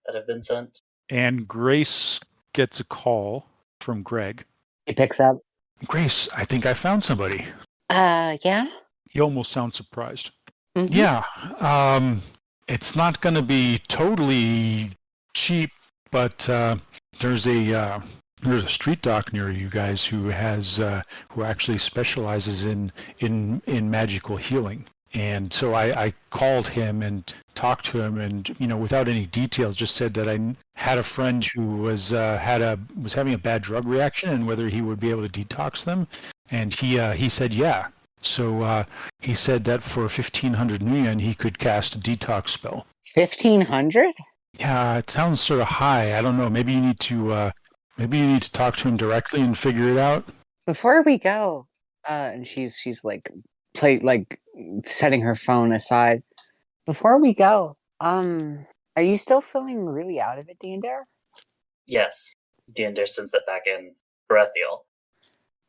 that have been sent. And Grace gets a call from Greg. He picks up. Grace, I think I found somebody. Yeah? He almost sounds surprised. Mm-hmm. Yeah. It's not going to be totally cheap, but there's a street doc near you guys who actually specializes in magical healing. And so I called him and talked to him, and without any details, just said that I had a friend who was having a bad drug reaction and whether he would be able to detox them. And he said yeah. So he said that for 1,500 nuyen he could cast a detox spell. 1,500? Yeah, it sounds sort of high. I don't know. Maybe you need to talk to him directly and figure it out. Before we go, and she's setting her phone aside. Before we go, are you still feeling really out of it, Diender? Yes. Diender sends that back in Berethiel.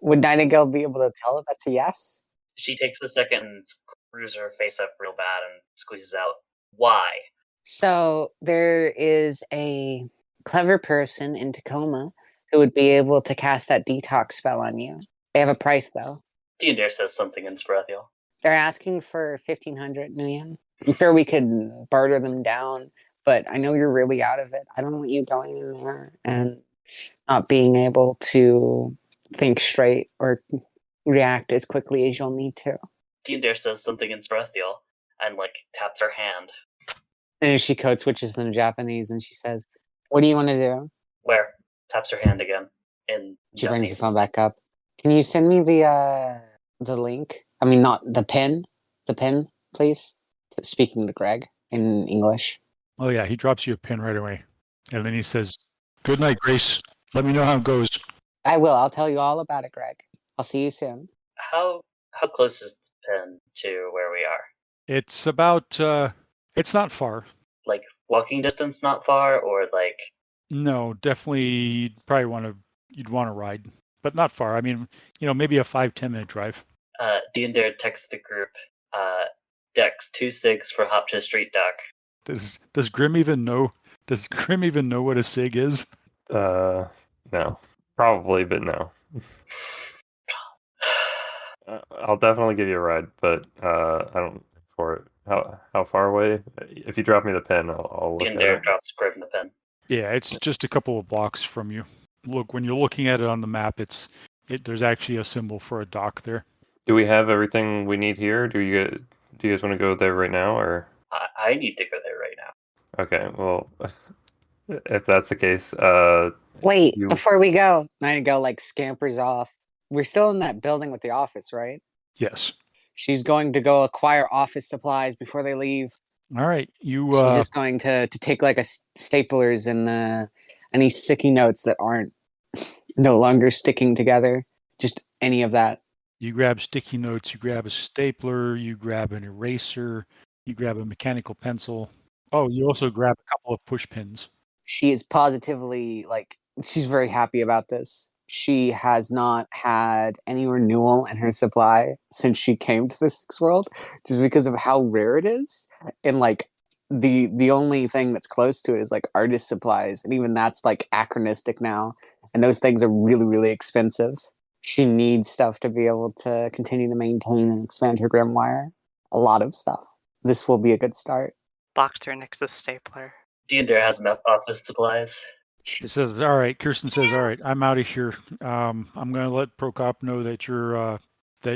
Would Nightingale be able to tell if that's a yes? She takes a second and screws her face up real bad and squeezes out, "Why?" So there is a clever person in Tacoma who would be able to cast that detox spell on you. They have a price, though. Diender says something in Berethiel. They're asking for 1,500 nuyen. I'm sure we could barter them down, but I know you're really out of it. I don't want you going in there and not being able to think straight or react as quickly as you'll need to. Diender says something in Berethiel and taps her hand. And she code switches into Japanese and she says, "What do you want to do?" Where? Taps her hand again. She brings the phone back up. Can you send me the link? I mean, not the pin. The pin, please. Speaking to Greg in English. Oh yeah, he drops you a pin right away. And then he says, "Good night, Grace. Let me know how it goes." I will. I'll tell you all about it, Greg. I'll see you soon. How close is the pin to where we are? It's about it's not far. Walking distance, not far, or No, definitely you'd want to ride, but not far. I mean, maybe a 5-10 minute drive. Diender texts the group, Dexxx 2 6 for hop to street dock. Does Grim even know Does Grim even know what a SIG is? No. Probably, but no. I'll definitely give you a ride, but I don't for it. How far away? If you drop me the pin, I'll look at Diendre it. drops Grim the pen. Yeah, it's just a couple of blocks from you. Look, when you're looking at it on the map, there's actually a symbol for a dock there. Do we have everything we need here? Do you guys want to go there right now, or? I need to go there right now. Okay, well, if that's the case, Wait, you- before we go, Nightingale like scampers off. We're still in that building with the office, right? Yes. She's going to go acquire office supplies before they leave. All right. You She's just going to take like staplers and any sticky notes that aren't no longer sticking together. Just any of that. you grab sticky notes, you grab a stapler, you grab an eraser, you grab a mechanical pencil. Oh, you also grab a couple of push pins. She is positively like she's very happy about this. She has not had any renewal in her supply since she came to this world, just because of how rare it is. And like the only thing that's close to it is like artist supplies, and even that's like anachronistic now. And those things are really, really expensive. She needs stuff to be able to continue to maintain and expand her grimoire. A lot of stuff. This will be a good start. Boxed her next to stapler. Diendre has enough office supplies. It says, "All right." Kirstin says, "All right, I'm out of here. I'm going to let Prokop know that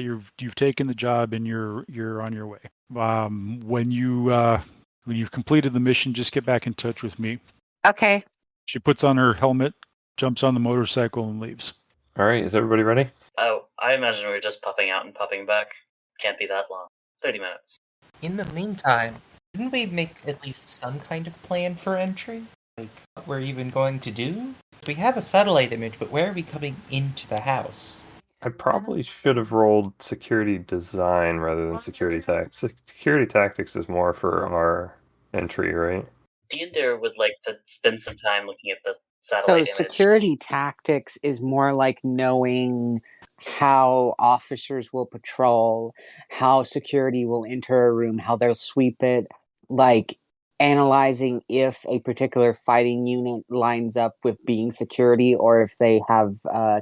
you've taken the job and you're on your way. When you've completed the mission, just get back in touch with me." Okay. She puts on her helmet, jumps on the motorcycle, and leaves. All right, is everybody ready? Oh, I imagine we're just popping out and popping back. Can't be that long. 30 minutes. In the meantime, didn't we make at least some kind of plan for entry? Like, what we're even going to do? We have a satellite image, but where are we coming into the house? I probably should have rolled security design rather than security tactics. Security tactics is more for our entry, right? Diendre would like to spend some time looking at the So satellite image. security tactics is more like knowing how officers will patrol, how security will enter a room, how they'll sweep it, like analyzing if a particular fighting unit lines up with being security, or if they have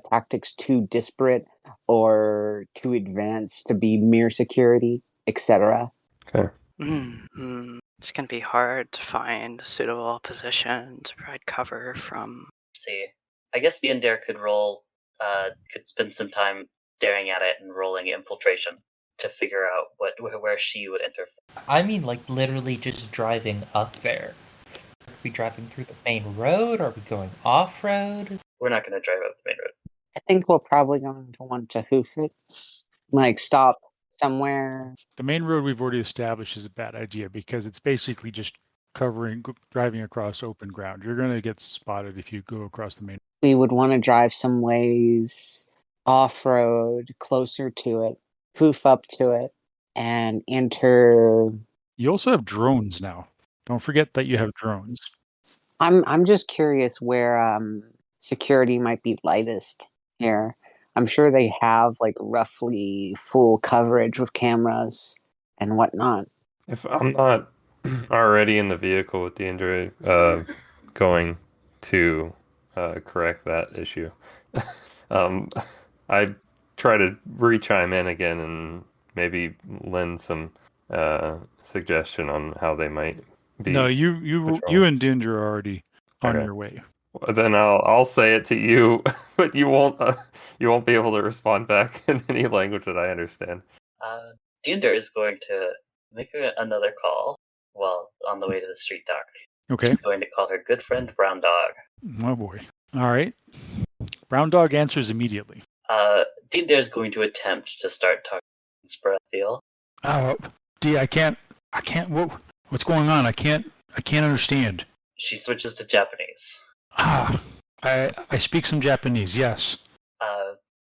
tactics too disparate or too advanced to be mere security, etc. Okay. It's going to be hard to find a suitable position to provide cover from. Let's see. I guess Diendre could spend some time staring at it and rolling infiltration to figure out where she would enter. I mean, like, literally just driving up there. Are we driving through the main road? Are we going off-road? We're not going to drive up the main road. I think we're probably going to want to hoof it, like stop somewhere. The main road we've already established is a bad idea because it's basically just driving across open ground. You're going to get spotted if you go across the main. We would want to drive some ways off-road, closer to it, hoof up to it, and enter. You also have drones now. Don't forget that you have drones. I'm just curious where security might be lightest here. I'm sure they have like roughly full coverage with cameras and whatnot. If I'm not already in the vehicle with Diendre, going to correct that issue, I try to re-chime in again and maybe lend some suggestion on how they might be. No, you and Dinder are already on your way. Then I'll say it to you, but you won't be able to respond back in any language that I understand. Dinder is going to make another call while on the way to the street dock. Okay. She's going to call her good friend Brown Dog. Oh boy. All right. Brown Dog answers immediately. Dinder is going to attempt to start talking to Sprouthiel. I can't. What's going on? I can't understand. She switches to Japanese. I speak some Japanese, yes.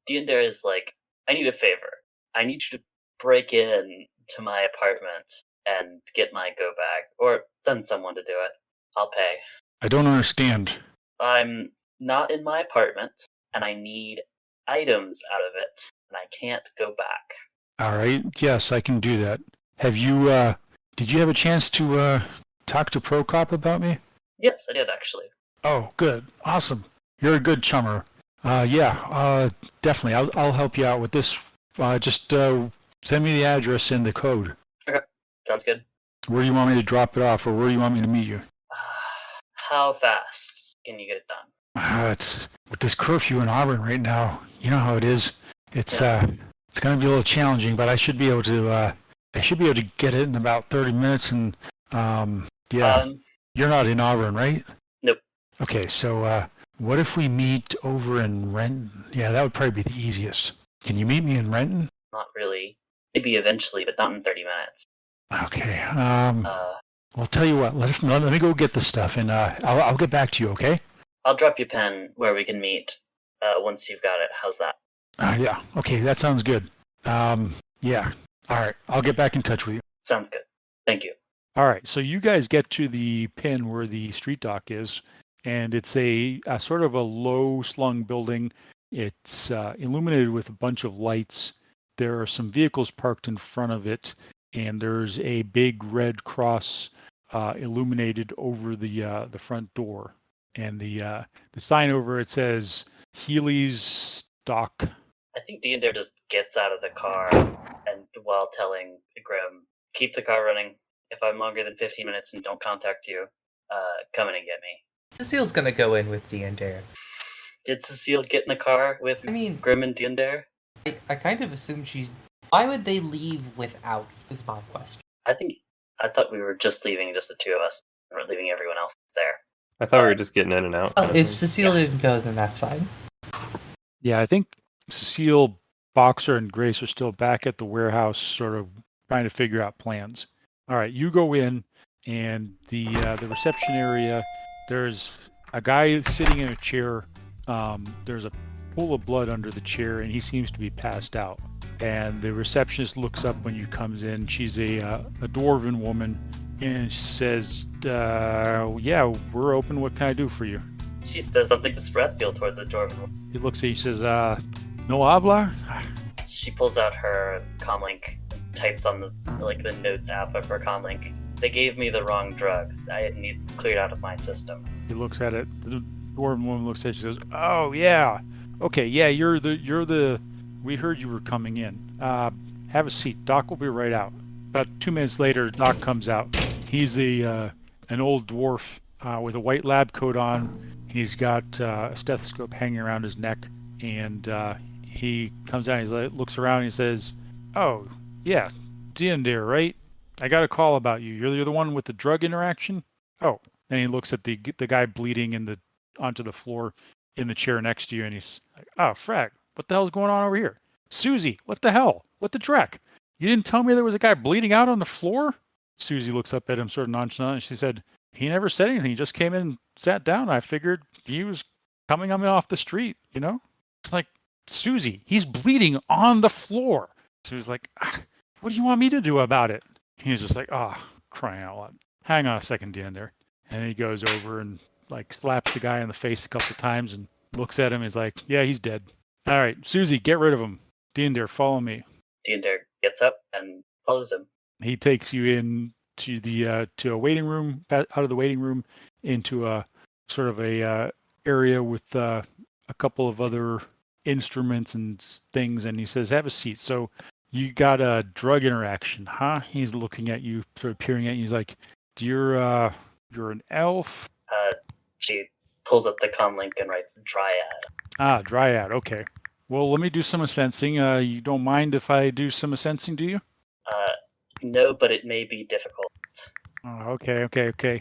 Dinder is like, I need a favor. I need you to break in to my apartment and get my go bag, or send someone to do it. I'll pay. I don't understand. I'm not in my apartment, and I need items out of it, and I can't go back. All right, yes, I can do that. Have you, did you have a chance to talk to Prokop about me? Yes, I did actually. Oh, good. Awesome. You're a good chummer. Definitely. I'll help you out with this. Just send me the address and the code. Okay, sounds good. Where do you want me to drop it off, or where do you want me to meet you? How fast can you get it done? It's with this curfew in Auburn right now. You know how it is. It's it's going to be a little challenging, but I should be able to. I should be able to get it in about 30 minutes. And you're not in Auburn, right? Nope. Okay, so what if we meet over in Renton? Yeah, that would probably be the easiest. Can you meet me in Renton? Not really. Maybe eventually, but not in 30 minutes. Okay. Well, tell you what. Let me go get the stuff, and I'll get back to you. Okay? I'll drop you a pen where we can meet once you've got it. How's that? Yeah. Okay, that sounds good. Yeah. All right. I'll get back in touch with you. Sounds good. Thank you. All right. So you guys get to the pin where the street dock is, and it's a sort of a low-slung building. It's illuminated with a bunch of lights. There are some vehicles parked in front of it, and there's a big red cross illuminated over the front door. And the sign over it says Healy's Dock. I think Diendre just gets out of the car and while telling Grim, keep the car running. If I'm longer than 15 minutes and don't contact you, come in and get me. Cecile's gonna go in with Diendre. Did Cecile get in the car with Grim and Diendre? I kind of assume she's... Why would they leave without, is my question. I thought we were just leaving just the two of us. We weren't leaving everyone else there. I thought we were just getting in and out. Oh, if Cecile didn't go, then that's fine. Yeah, I think Cecile, Boxer, and Grace are still back at the warehouse, sort of trying to figure out plans. All right, you go in, and the reception area, there's a guy sitting in a chair. There's a pool of blood under the chair, and he seems to be passed out. And the receptionist looks up when you comes in. She's a dwarven woman, and she says, yeah, we're open. What can I do for you? She says something to Sprethfield toward the dwarven woman. He looks at you, says, No Habla? She pulls out her comlink, types on the notes app of her comlink. They gave me the wrong drugs. It needs cleared out of my system. He looks at it. The dwarven woman looks at you, says, oh, yeah. Okay, yeah, you're the... We heard you were coming in. Have a seat. Doc will be right out. About 2 minutes later, Doc comes out. He's an old dwarf with a white lab coat on. He's got a stethoscope hanging around his neck, and he comes out. He looks around. And he says, "Oh, yeah, Diendre, right? I got a call about you. You're the one with the drug interaction." Oh, and he looks at the guy bleeding onto the floor in the chair next to you, and he's like, "Oh, frack, what the hell's going on over here? Susie, what the hell? What the dreck? You didn't tell me there was a guy bleeding out on the floor?" Susie looks up at him sort of nonchalant, and she said, "He never said anything. He just came in and sat down. I figured he was coming off the street, you know?" It's like, "Susie, he's bleeding on the floor." She was like, "What do you want me to do about it?" He's just like, crying out loud. "Hang on a second, Diendre." And he goes over and slaps the guy in the face a couple of times and looks at him. He's like, "Yeah, he's dead. All right, Susie, get rid of him. Diendre, follow me." Diendre gets up and follows him. He takes you in to the to a waiting room, out of the waiting room into a sort of a area with a couple of other instruments and things, and he says, "Have a seat." "So you got a drug interaction, huh?" He's looking at you, sort of peering at you. He's like, you're an elf?" She pulls up the comlink and writes Dryad. Dryad, okay. Well, let me do some sensing. You don't mind if I do some sensing, do you? No, but it may be difficult. Okay.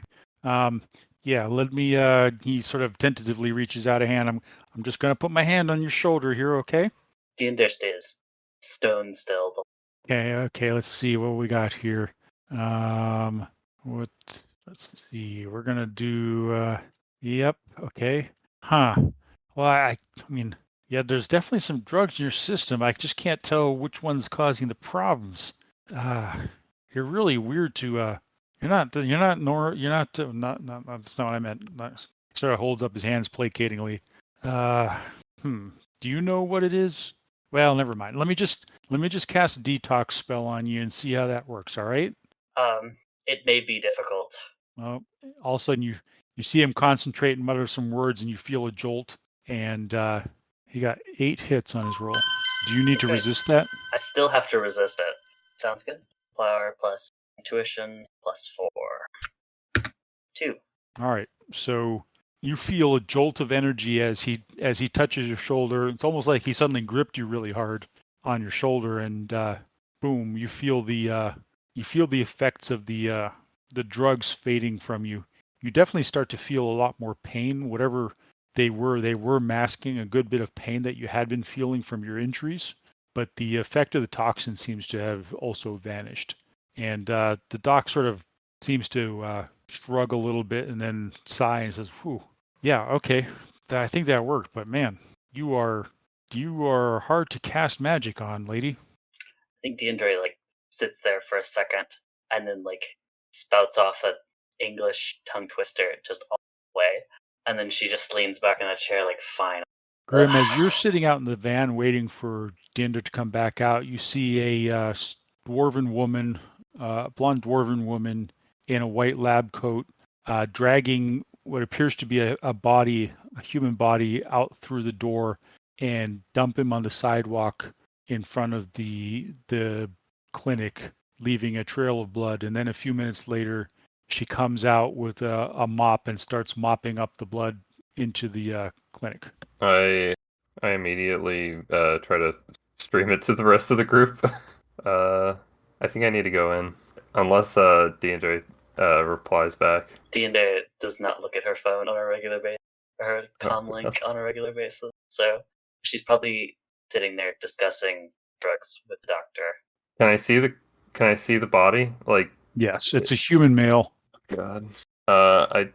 Yeah, let me, he sort of tentatively reaches out a hand. I'm just going to put my hand on your shoulder here, okay? Diendre stays stone still. Okay, let's see what we got here. Let's see, we're going to do, yep, okay. Huh. Well, I mean, yeah, there's definitely some drugs in your system. I just can't tell which one's causing the problems. You're really weird to, that's not what I meant. Sort of holds up his hands placatingly. Do you know what it is? Well, never mind. Let me just cast a detox spell on you and see how that works, all right? It may be difficult. Well, all of a sudden You see him concentrate and mutter some words, and you feel a jolt. And he got 8 hits on his roll. Do you need to Okay. resist that? I still have to resist it. Sounds good. Flower plus intuition plus 4. 2. All right. So you feel a jolt of energy as he touches your shoulder. It's almost like he suddenly gripped you really hard on your shoulder, and boom! You feel the effects of the drugs fading from you. You definitely start to feel a lot more pain. Whatever they were masking a good bit of pain that you had been feeling from your injuries, but the effect of the toxin seems to have also vanished. And the doc sort of seems to shrug a little bit and then sigh and says, "Whew, yeah, okay, I think that worked. But man, you are hard to cast magic on, lady." I think Diendre like sits there for a second and then like spouts off an English tongue twister just all the way, and then she just leans back in a chair like, "Fine." Grim, as you're sitting out in the van waiting for Dinder to come back out, you see a dwarven woman, blonde dwarven woman in a white lab coat, dragging what appears to be a body, a human body, out through the door and dump him on the sidewalk in front of the clinic, leaving a trail of blood. And then a few minutes later, she comes out with a mop and starts mopping up the blood into the clinic. I immediately try to stream it to the rest of the group. I think I need to go in, unless Diendre replies back. Diendre does not look at her phone on a regular basis, or her comm link on a regular basis, so she's probably sitting there discussing drugs with the doctor. Can I see the body? Like, yes, it's a human male. God. I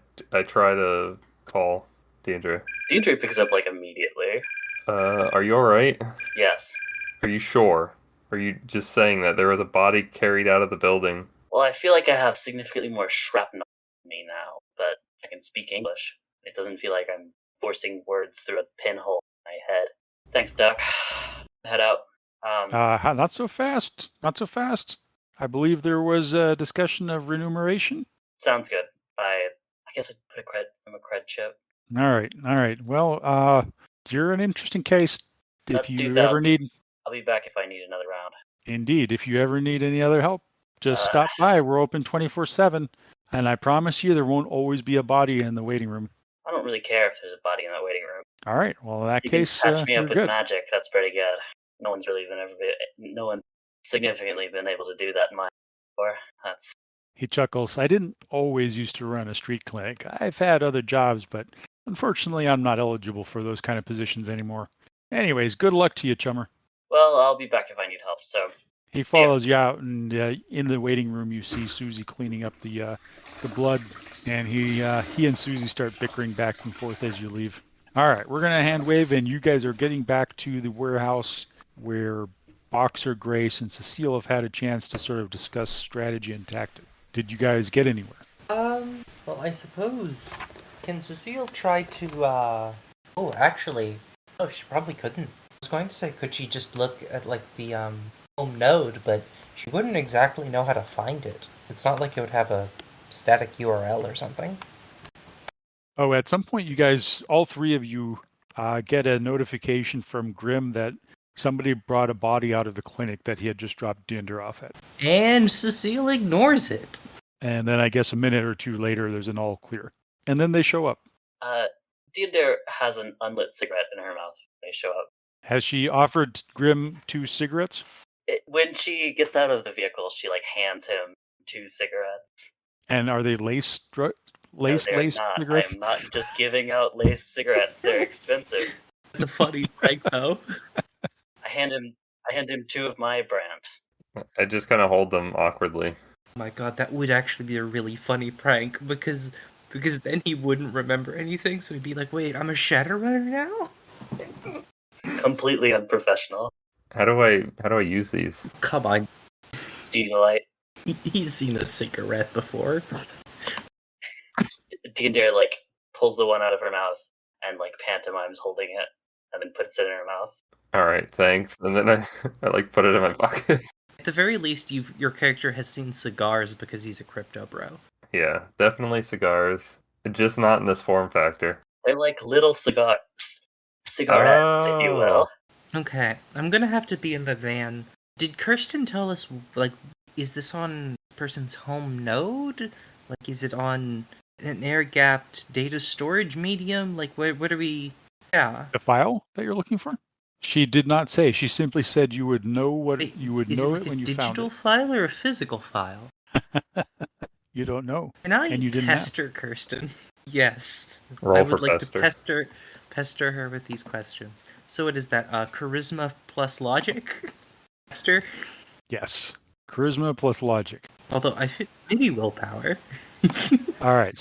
try to call Diendre. Diendre picks up like immediately. Are you alright? Yes. Are you sure? Are you just saying that there was a body carried out of the building? Well, I feel like I have significantly more shrapnel in me now, but I can speak English. It doesn't feel like I'm forcing words through a pinhole in my head. Thanks, Doc. Head out. Not so fast. Not so fast. I believe there was a discussion of remuneration. Sounds good. I guess I'd put a cred chip. All right. Well, you're an interesting case. That's If you 2,000. ever need, I'll be back if I need another round. indeed, if you ever need any other help, just stop by. We're open 24/7, and I promise you, there won't always be a body in the waiting room. I don't really care if there's a body in that waiting room. All right. Well, in that You case, can patch me you're up with good. magic. That's pretty good. No one's significantly been able to do that in my before. That's. He chuckles. I didn't always used to run a street clinic. I've had other jobs, but unfortunately, I'm not eligible for those kind of positions anymore. Anyways, good luck to you, chummer. Well, I'll be back if I need help. So. He follows you out, and in the waiting room, you see Susie cleaning up the blood, and he and Susie start bickering back and forth as you leave. All right, we're gonna hand wave, and you guys are getting back to the warehouse where Boxer, Grace, and Cecile have had a chance to sort of discuss strategy and tactics. Did you guys get anywhere? Well, I suppose. Can Cecile try to, Oh, actually. Oh, she probably couldn't. I was going to say, could she just look at, like, the, home node, but she wouldn't exactly know how to find it. It's not like it would have a static URL or something. Oh, at some point, you guys, all three of you, get a notification from Grim that somebody brought a body out of the clinic that he had just dropped Dinder off at. And Cecile ignores it. And then I guess a minute or two later, there's an all clear. And then they show up. Dinder has an unlit cigarette in her mouth when they show up. Has she offered Grim 2 cigarettes? When she gets out of the vehicle, she like hands him 2 cigarettes. And are they lace cigarettes? I'm not just giving out lace cigarettes. They're expensive. It's a funny prank, though. I hand him 2 of my brand. I just kind of hold them awkwardly. Oh my god, that would actually be a really funny prank because then he wouldn't remember anything, so he'd be like, "Wait, I'm a shadowrunner now?" Completely unprofessional. How do I use these? Come on. Do you light? He's seen a cigarette before. Dinder like pulls the one out of her mouth and like pantomimes holding it and then puts it in her mouth. All right, thanks. And then I like put it in my pocket. At the very least, your character has seen cigars because he's a crypto bro. Yeah, definitely cigars. Just not in this form factor. They're like little cigarettes, if you will. Okay, I'm gonna have to be in the van. Did Kirstin tell us, like, is this on person's home node? Like, is it on an air-gapped data storage medium? Like, what are we... Yeah. The file that you're looking for? She did not say. She simply said you would know what you would know it when you found Is it a digital it. file or a physical file? You don't know. And I And you didn't pester Kirstin. Yes. Roll I would for like pester. to pester her with these questions. So what is that? Charisma plus logic? Pester? Yes. Charisma plus logic. Although maybe willpower. All right.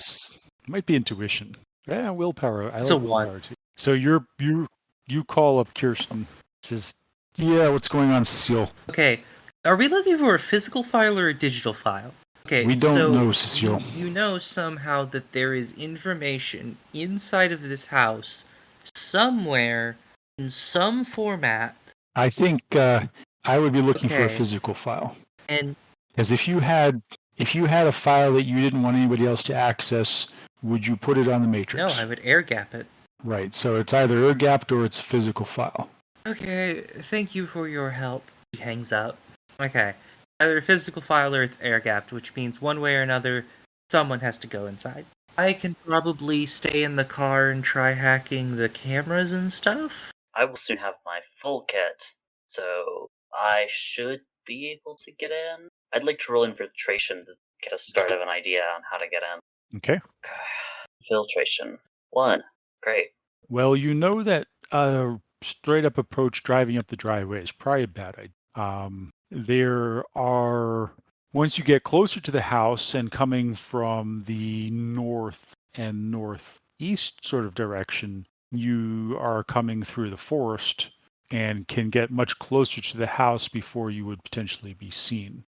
Might be intuition. Yeah, willpower. I It's like a one. willpower too. So you call up Kirstin. Says, yeah, what's going on, Cecile? Okay. Are we looking for a physical file or a digital file? Okay, We don't so know, Cecile. You know somehow that there is information inside of this house somewhere in some format. I think I would be looking for a Okay. physical file. And Because if you had a file that you didn't want anybody else to access, would you put it on the matrix? no, I would air gap it. Right. So it's either air gapped or it's a physical file. Okay, thank you for your help. He hangs up. Okay. Either a physical file or it's air gapped, which means one way or another, someone has to go inside. I can probably stay in the car and try hacking the cameras and stuff. I will soon have my full kit, so I should be able to get in. I'd like to roll infiltration to get a start of an idea on how to get in. Okay. Infiltration. 1. Great. Well, you know that straight up approach driving up the driveway is probably a bad idea. There are, once you get closer to the house and coming from the north and northeast sort of direction, you are coming through the forest and can get much closer to the house before you would potentially be seen.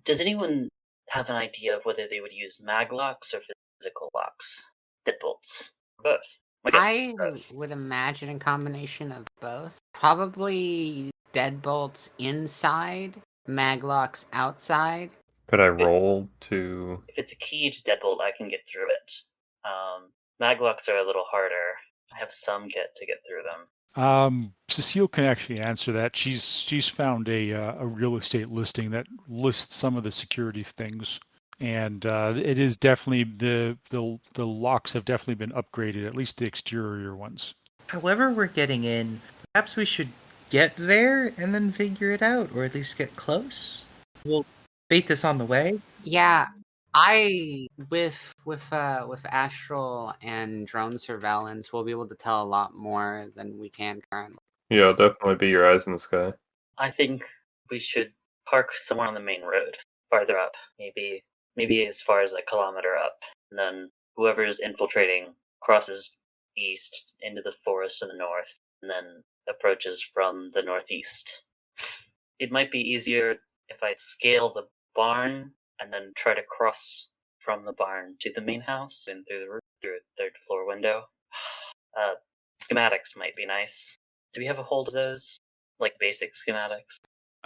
Does anyone have an idea of whether they would use mag locks or physical locks? Deadbolts? Both. I Both. would imagine a combination of both. Probably deadbolts inside, maglocks outside. Could I roll to... If it's a keyed deadbolt, I can get through it. Mag locks are a little harder. I have some kit to get through them. Cecile can actually answer that. She's found a real estate listing that lists some of the security things, and it is definitely the locks have definitely been upgraded, at least the exterior ones. However we're getting in, perhaps we should get there and then figure it out, or at least get close. We'll bait this on the way. Yeah, with astral and drone surveillance, we'll be able to tell a lot more than we can currently. Yeah, it'll definitely be your eyes in the sky. I think we should park somewhere on the main road, farther up, maybe as far as a kilometer up, and then whoever's infiltrating crosses east into the forest in the north, and then approaches from the northeast. It might be easier if I scale the barn and then try to cross from the barn to the main house and through the roof, through a third floor window. Schematics might be nice. Do we have a hold of those? Like basic schematics?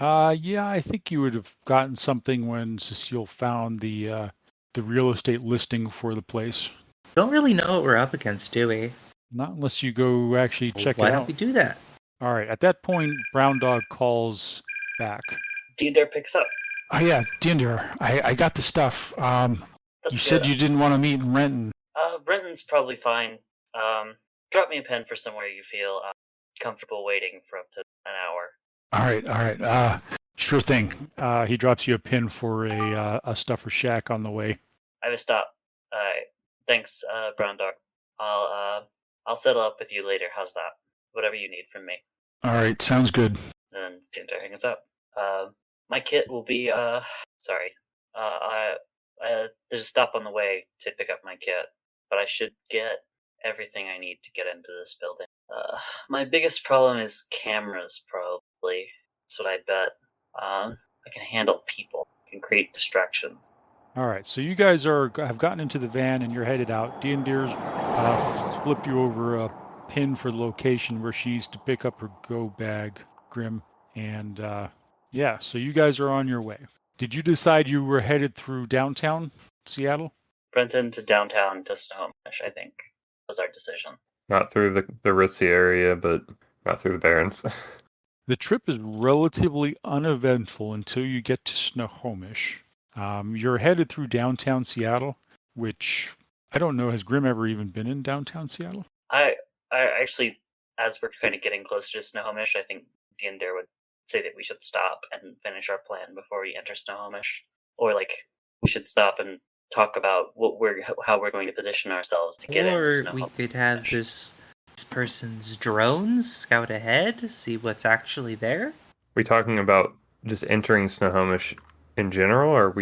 Yeah, I think you would have gotten something when Cecile found the real estate listing for the place. Don't really know what we're up against, do we? Not unless you go actually check Why it don't out. we do that? All right. At that point, Brown Dog calls back. Diendre picks up. Oh yeah, Dinder, I got the stuff. That's You good. said you didn't want to meet in Renton. Brenton's probably fine. Drop me a pen for somewhere you feel comfortable waiting for up to an hour. All right. Sure thing. He drops you a pin for a stuffer shack on the way. I have a stop. Thanks, Brown Dog. I'll settle up with you later. How's that? Whatever you need from me. All right, sounds good. And Dinder hangs up. My kit will be sorry. There's a stop on the way to pick up my kit, but I should get everything I need to get into this building. My biggest problem is cameras, probably. That's what I'd bet. I can handle people. I can create distractions. All right. So you guys have gotten into the van and you're headed out. Diender's flipped you over a pin for the location where she needs to pick up her go bag, Grim. And yeah, so you guys are on your way. Did you decide you were headed through downtown Seattle? Brenton to downtown to Snohomish, I think, was our decision. Not through the ritzy area, but not through the Barrens. The trip is relatively uneventful until you get to Snohomish. You're headed through downtown Seattle, which I don't know. Has Grim ever even been in downtown Seattle? I actually, as we're kind of getting closer to Snohomish, I think Diendre would say that we should stop and finish our plan before we enter Snohomish, or like we should stop and talk about how we're going to position ourselves to get in. Or we could have this person's drones scout ahead, see what's actually there. We talking about just entering Snohomish in general, or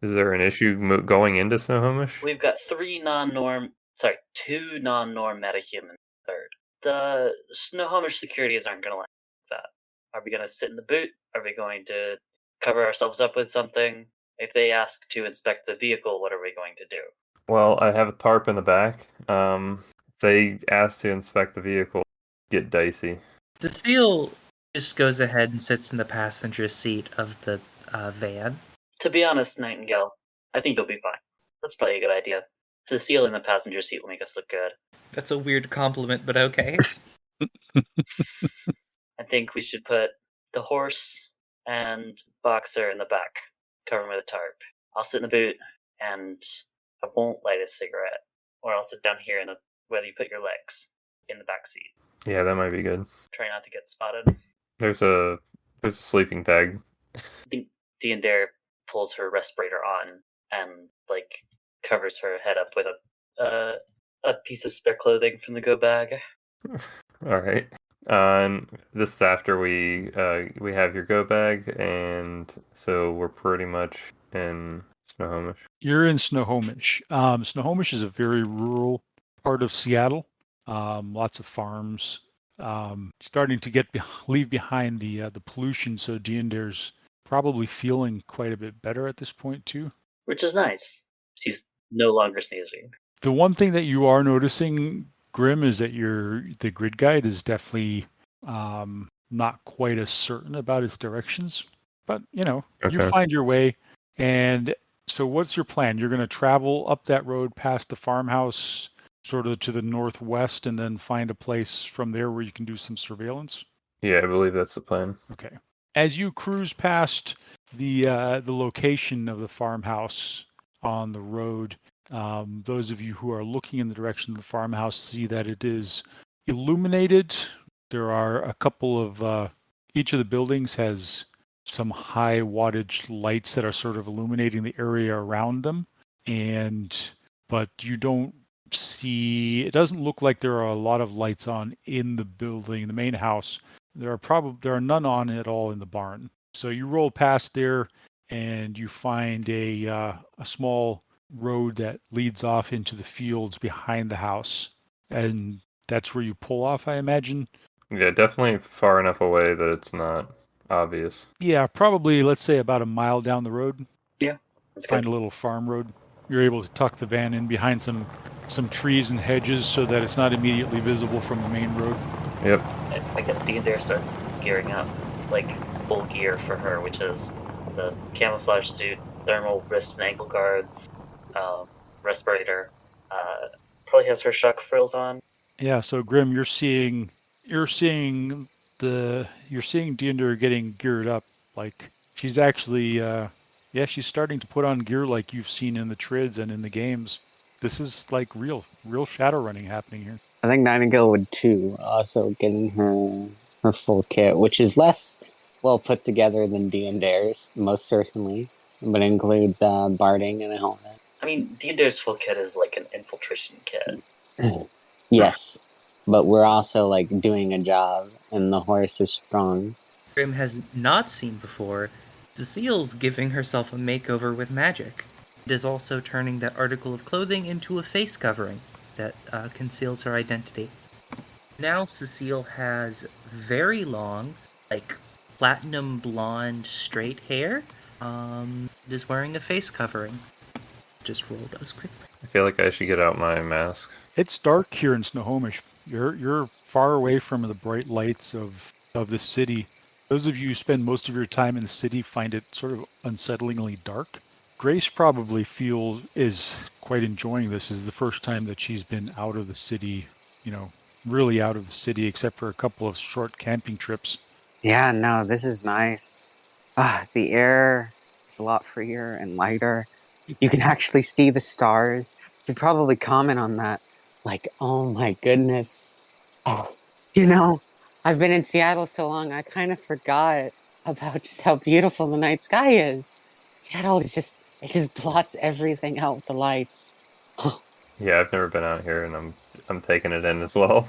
is there an issue going into Snohomish? We've got two non-norm metahuman third. The Snohomish securities aren't going to like that. Are we going to sit in the boot? Are we going to cover ourselves up with something? If they ask to inspect the vehicle, what are we going to do? Well, I have a tarp in the back. If they ask to inspect the vehicle, get dicey. Cecile just goes ahead and sits in the passenger seat of the van. To be honest, Nightingale, I think you'll be fine. That's probably a good idea. Cecile in the passenger seat will make us look good. That's a weird compliment, but okay. I think we should put the horse and Boxer in the back, cover him with a tarp. I'll sit in the boot, and I won't light a cigarette. Or I'll sit down here where you put your legs, in the back seat. Yeah, that might be good. Try not to get spotted. There's a sleeping bag. I think Diendre pulls her respirator on and covers her head up with a piece of spare clothing from the go bag. All right. And this is after we have your go bag, and so we're pretty much in Snohomish. You're in Snohomish. Snohomish is a very rural part of Seattle. Lots of farms. Starting to leave behind the pollution, so Diendre's probably feeling quite a bit better at this point too. Which is nice. She's no longer sneezing. The one thing that you are noticing, Grim, is that the grid guide is definitely not quite as certain about its directions. But, you find your way. And so what's your plan? You're going to travel up that road past the farmhouse, sort of to the northwest, and then find a place from there where you can do some surveillance? Yeah, I believe that's the plan. Okay. As you cruise past the location of the farmhouse on the road, those of you who are looking in the direction of the farmhouse see that it is illuminated. There are a couple of each of the buildings has some high wattage lights that are sort of illuminating the area around them, but you don't see. It doesn't look like there are a lot of lights on in the building, the main house. There are none on at all in the barn. So you roll past there, and you find a small road that leads off into the fields behind the house, and that's where you pull off, I imagine. Yeah, definitely far enough away that it's not obvious. Yeah, probably, let's say, about a mile down the road. Yeah, that's Find good. a little farm road. You're able to tuck the van in behind some trees and hedges so that it's not immediately visible from the main road. Yep. I guess Diendre starts gearing up, full gear for her, which is the camouflage suit, thermal wrist and ankle guards, respirator. Probably has her shuck frills on. Yeah, so Grim, you're seeing Diendre getting geared up. Like she's actually, she's starting to put on gear like you've seen in the trids and in the games. This is like real shadow running happening here. I think Nightingale would too, also getting her full kit, which is less well put together than Diendre's, most certainly, but includes barding and a helmet. I mean, Diendre's full kit is like an infiltration kit. Yes, but we're also doing a job, and the horse is strong. Grim has not seen before. Cecile's giving herself a makeover with magic. It is also turning that article of clothing into a face covering that conceals her identity. Now Cecile has very long, platinum blonde straight hair. Is wearing a face covering. Just roll those quickly. I feel like I should get out my mask. It's dark here in Snohomish. You're far away from the bright lights of the city. Those of you who spend most of your time in the city find it sort of unsettlingly dark. Grace probably is quite enjoying this. This is the first time that she's been out of the city, really out of the city, except for a couple of short camping trips. Yeah, no, this is nice. The air is a lot freer and lighter. You can actually see the stars. You'd probably comment on that. Like, oh my goodness. Oh, I've been in Seattle so long, I kind of forgot about just how beautiful the night sky is. Seattle is it just blots everything out with the lights. Yeah, I've never been out here, and I'm taking it in as well.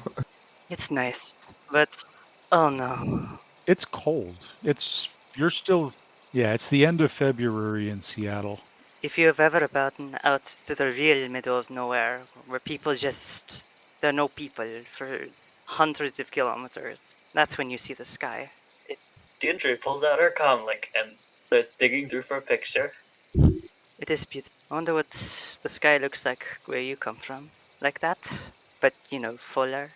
It's nice, but oh no. It's cold. It's the end of February in Seattle. If you have ever gotten out to the real middle of nowhere, where there are no people for hundreds of kilometers, that's when you see the sky. Diendre pulls out her comlink and starts digging through for a picture. It is beautiful. I wonder what the sky looks like where you come from. Like that? But, fuller.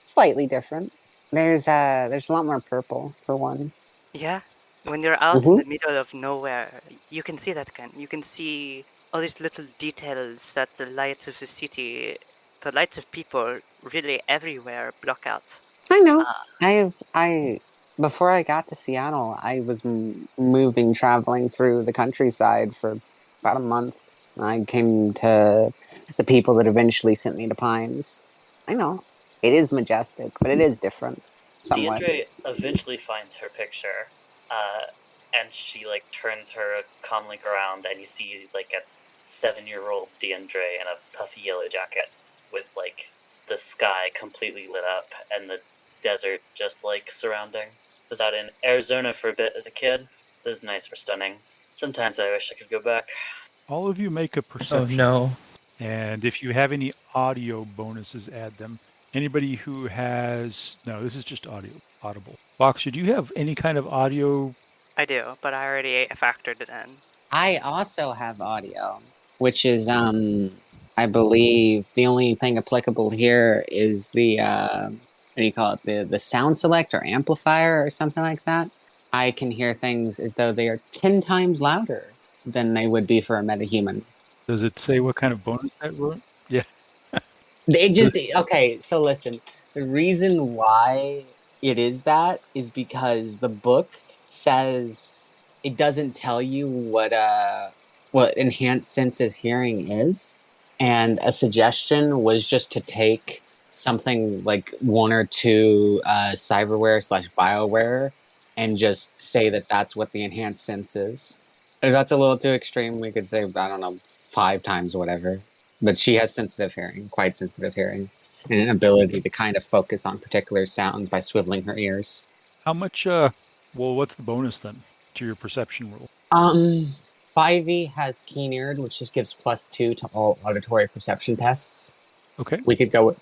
Slightly different. There's a lot more purple, for one. Yeah? When you're out in the middle of nowhere, you can see that you can see all these little details that the lights of the city, the lights of people really everywhere block out. I know. Before I got to Seattle, I was traveling through the countryside for about a month. I came to the people that eventually sent me to Pines. I know. It is majestic, but it is different. Somewhat. Diendre eventually finds her picture, and she turns her comlink around, and you see a 7-year-old Diendre in a puffy yellow jacket with the sky completely lit up and the desert just surrounding. I was out in Arizona for a bit as a kid. Those nights were stunning. Sometimes I wish I could go back. All of you make a perception. Oh no. And if you have any audio bonuses, add them. Anybody who has... No, this is just audible. Boxer, do you have any kind of audio? I do, but I already factored it in. I also have audio, which is, I believe the only thing applicable here is the, what do you call it? The sound select or amplifier or something like that. I can hear things as though they are 10 times louder than they would be for a metahuman. Does it say what kind of bonus that wrote? Yeah. Okay, so listen. The reason why it is that is because the book says it doesn't tell you what enhanced senses hearing is. And a suggestion was just to take something like one or two cyberware/bioware and just say that that's what the enhanced sense is. If that's a little too extreme, we could say, I don't know, 5 times whatever. But she has sensitive hearing, quite sensitive hearing, and an ability to kind of focus on particular sounds by swiveling her ears. How much, what's the bonus then to your perception roll? 5e has keen-eared, which just gives +2 to all auditory perception tests. Okay. We could go with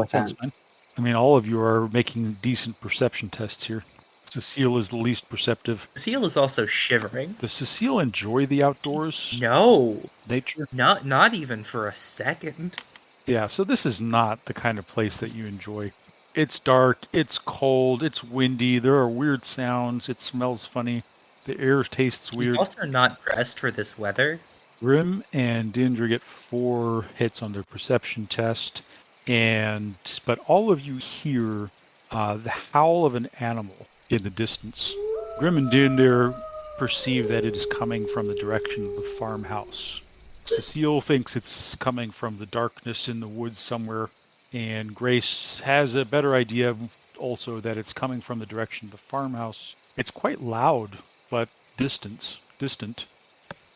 Sounds that. fine. I mean, all of you are making decent perception tests here. Cecile is the least perceptive. Cecile is also shivering. Does Cecile enjoy the outdoors? No. Nature? Not even for a second. Yeah, so this is not the kind of place that you enjoy. It's dark, it's cold, it's windy, there are weird sounds, it smells funny, the air tastes weird. She's also not dressed for this weather. Grim and Diendre get 4 hits on their perception test, but all of you hear the howl of an animal in the distance. Grim and Diendre perceive that it is coming from the direction of the farmhouse. Cecile thinks it's coming from the darkness in the woods somewhere, and Grace has a better idea also that it's coming from the direction of the farmhouse. It's quite loud, but distant.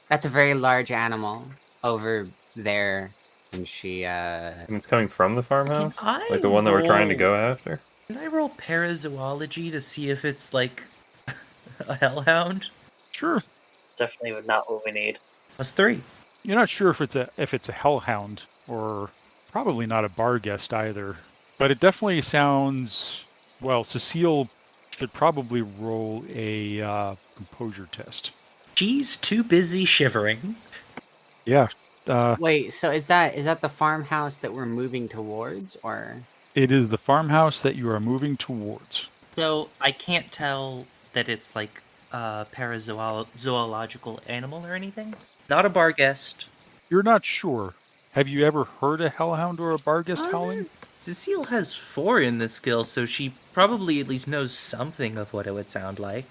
That's a very large animal over there. And she, And it's coming from the farmhouse? Can I Like the one that we're trying to go roll- after? Can I roll parazoology to see if it's like a hellhound? Sure. It's definitely not what we need. +3. You're not sure if it's a hellhound, or probably not a bar guest either. But it definitely sounds... Well, Cecile should probably roll a composure test. She's too busy shivering. Yeah. wait, so is that the farmhouse that we're moving towards, or? It is the farmhouse that you are moving towards. So I can't tell that it's like parazoological animal or anything? Not a bar guest. You're not sure. Have you ever heard a hellhound or a barghest howling? Cecile has 4 in this skill, so she probably at least knows something of what it would sound like.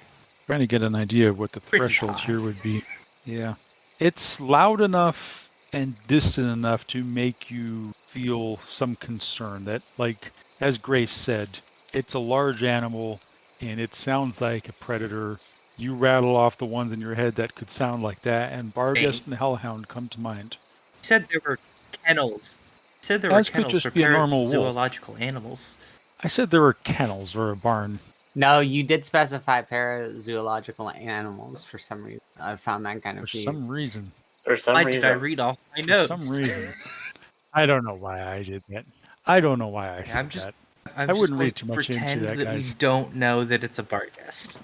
Trying to get an idea of what the Pretty threshold high. here would be. Yeah. It's loud enough and distant enough to make you feel some concern that, like, as Grace said, it's a large animal and it sounds like a predator. You rattle off the ones in your head that could sound like that, and barghest and hellhound come to mind. You said there were kennels. You said there were As could kennels just for be a normal wolf. zoological animals. I said there were kennels or a barn. No, you did specify parazoological animals for some reason. I found that kind of For weird. some reason. For some Why reason, did I read off my For notes? some reason. I don't know why I did that. I don't know why I said I'm just, that. I'm I just wouldn't going read to too much into pretend that, that guys. we don't know that it's a bar guest.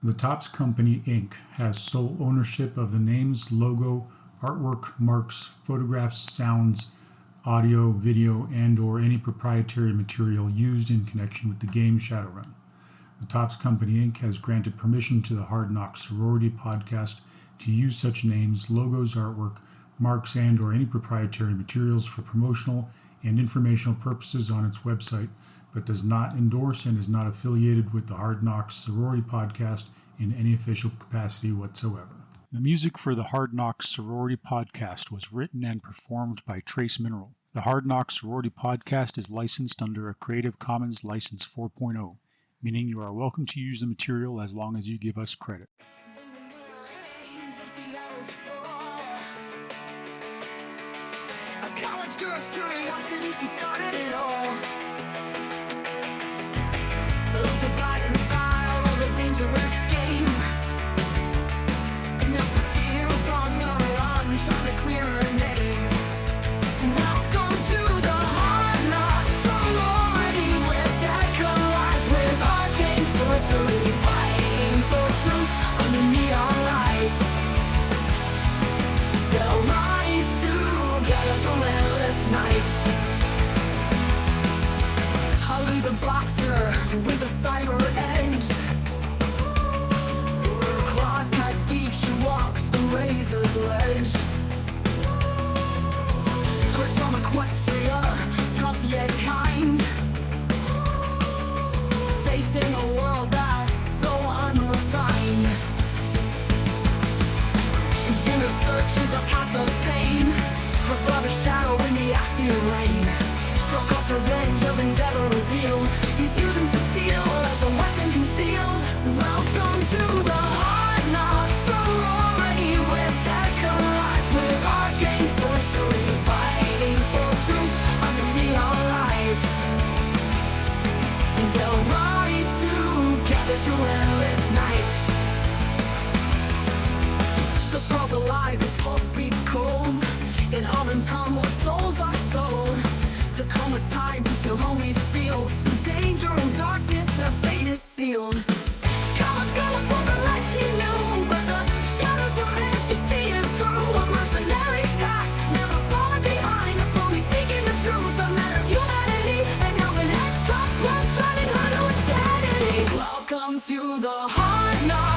The Topps Company, Inc. has sole ownership of the names, logo, artwork, marks, photographs, sounds, audio, video, and/or any proprietary material used in connection with the game Shadowrun. The Topps Company, Inc. has granted permission to the Hard Knocks Sorority podcast to use such names, logos, artwork, marks, and/or any proprietary materials for promotional and informational purposes on its website, but does not endorse and is not affiliated with the Hard Knocks Sorority podcast in any official capacity whatsoever. The music for the Hard Knocks Sorority podcast was written and performed by Trace Mineral. The Hard Knocks Sorority podcast is licensed under a Creative Commons License 4.0, meaning you are welcome to use the material as long as you give us credit. A college girl's curiosity, she started it all. The forgotten file of a dangerous game. And now Cecile's on the run, trying to clear her name. Welcome to the Hard Knocks Sorority, where tech collides with arcane sorcery, fighting for truth under neon lights. They'll rise together through endless nights. Holly the boxer with a cyber edge. Her claws cut deep, she walks the razor's ledge. Chris from Equestria, tough yet kind. Facing a world that's so unrefined. Dinner searches a path of pain. Her brother's shadow in the acid rain. Prokop's revenge of endeavor revealed. He's using Cecile as a weapon concealed. Welcome to the Hard Knocks Sorority, where tech collides with arcane sorcery, fighting for truth under neon lights. They'll rise together through endless nights. The scroll's alive, its pulse beats cold. In Auburn's hum where souls are sold. Tacoma's tied to Snohomish fields. Through danger and darkness, their fate is sealed. College girl looks for the light she knew, but the shadows were there, she see it through. A mercenary's past, never falling behind. A pony seeking the truth, a man of humanity. And now an ex-cop's quest, driving her to insanity. Welcome to the Hard Knocks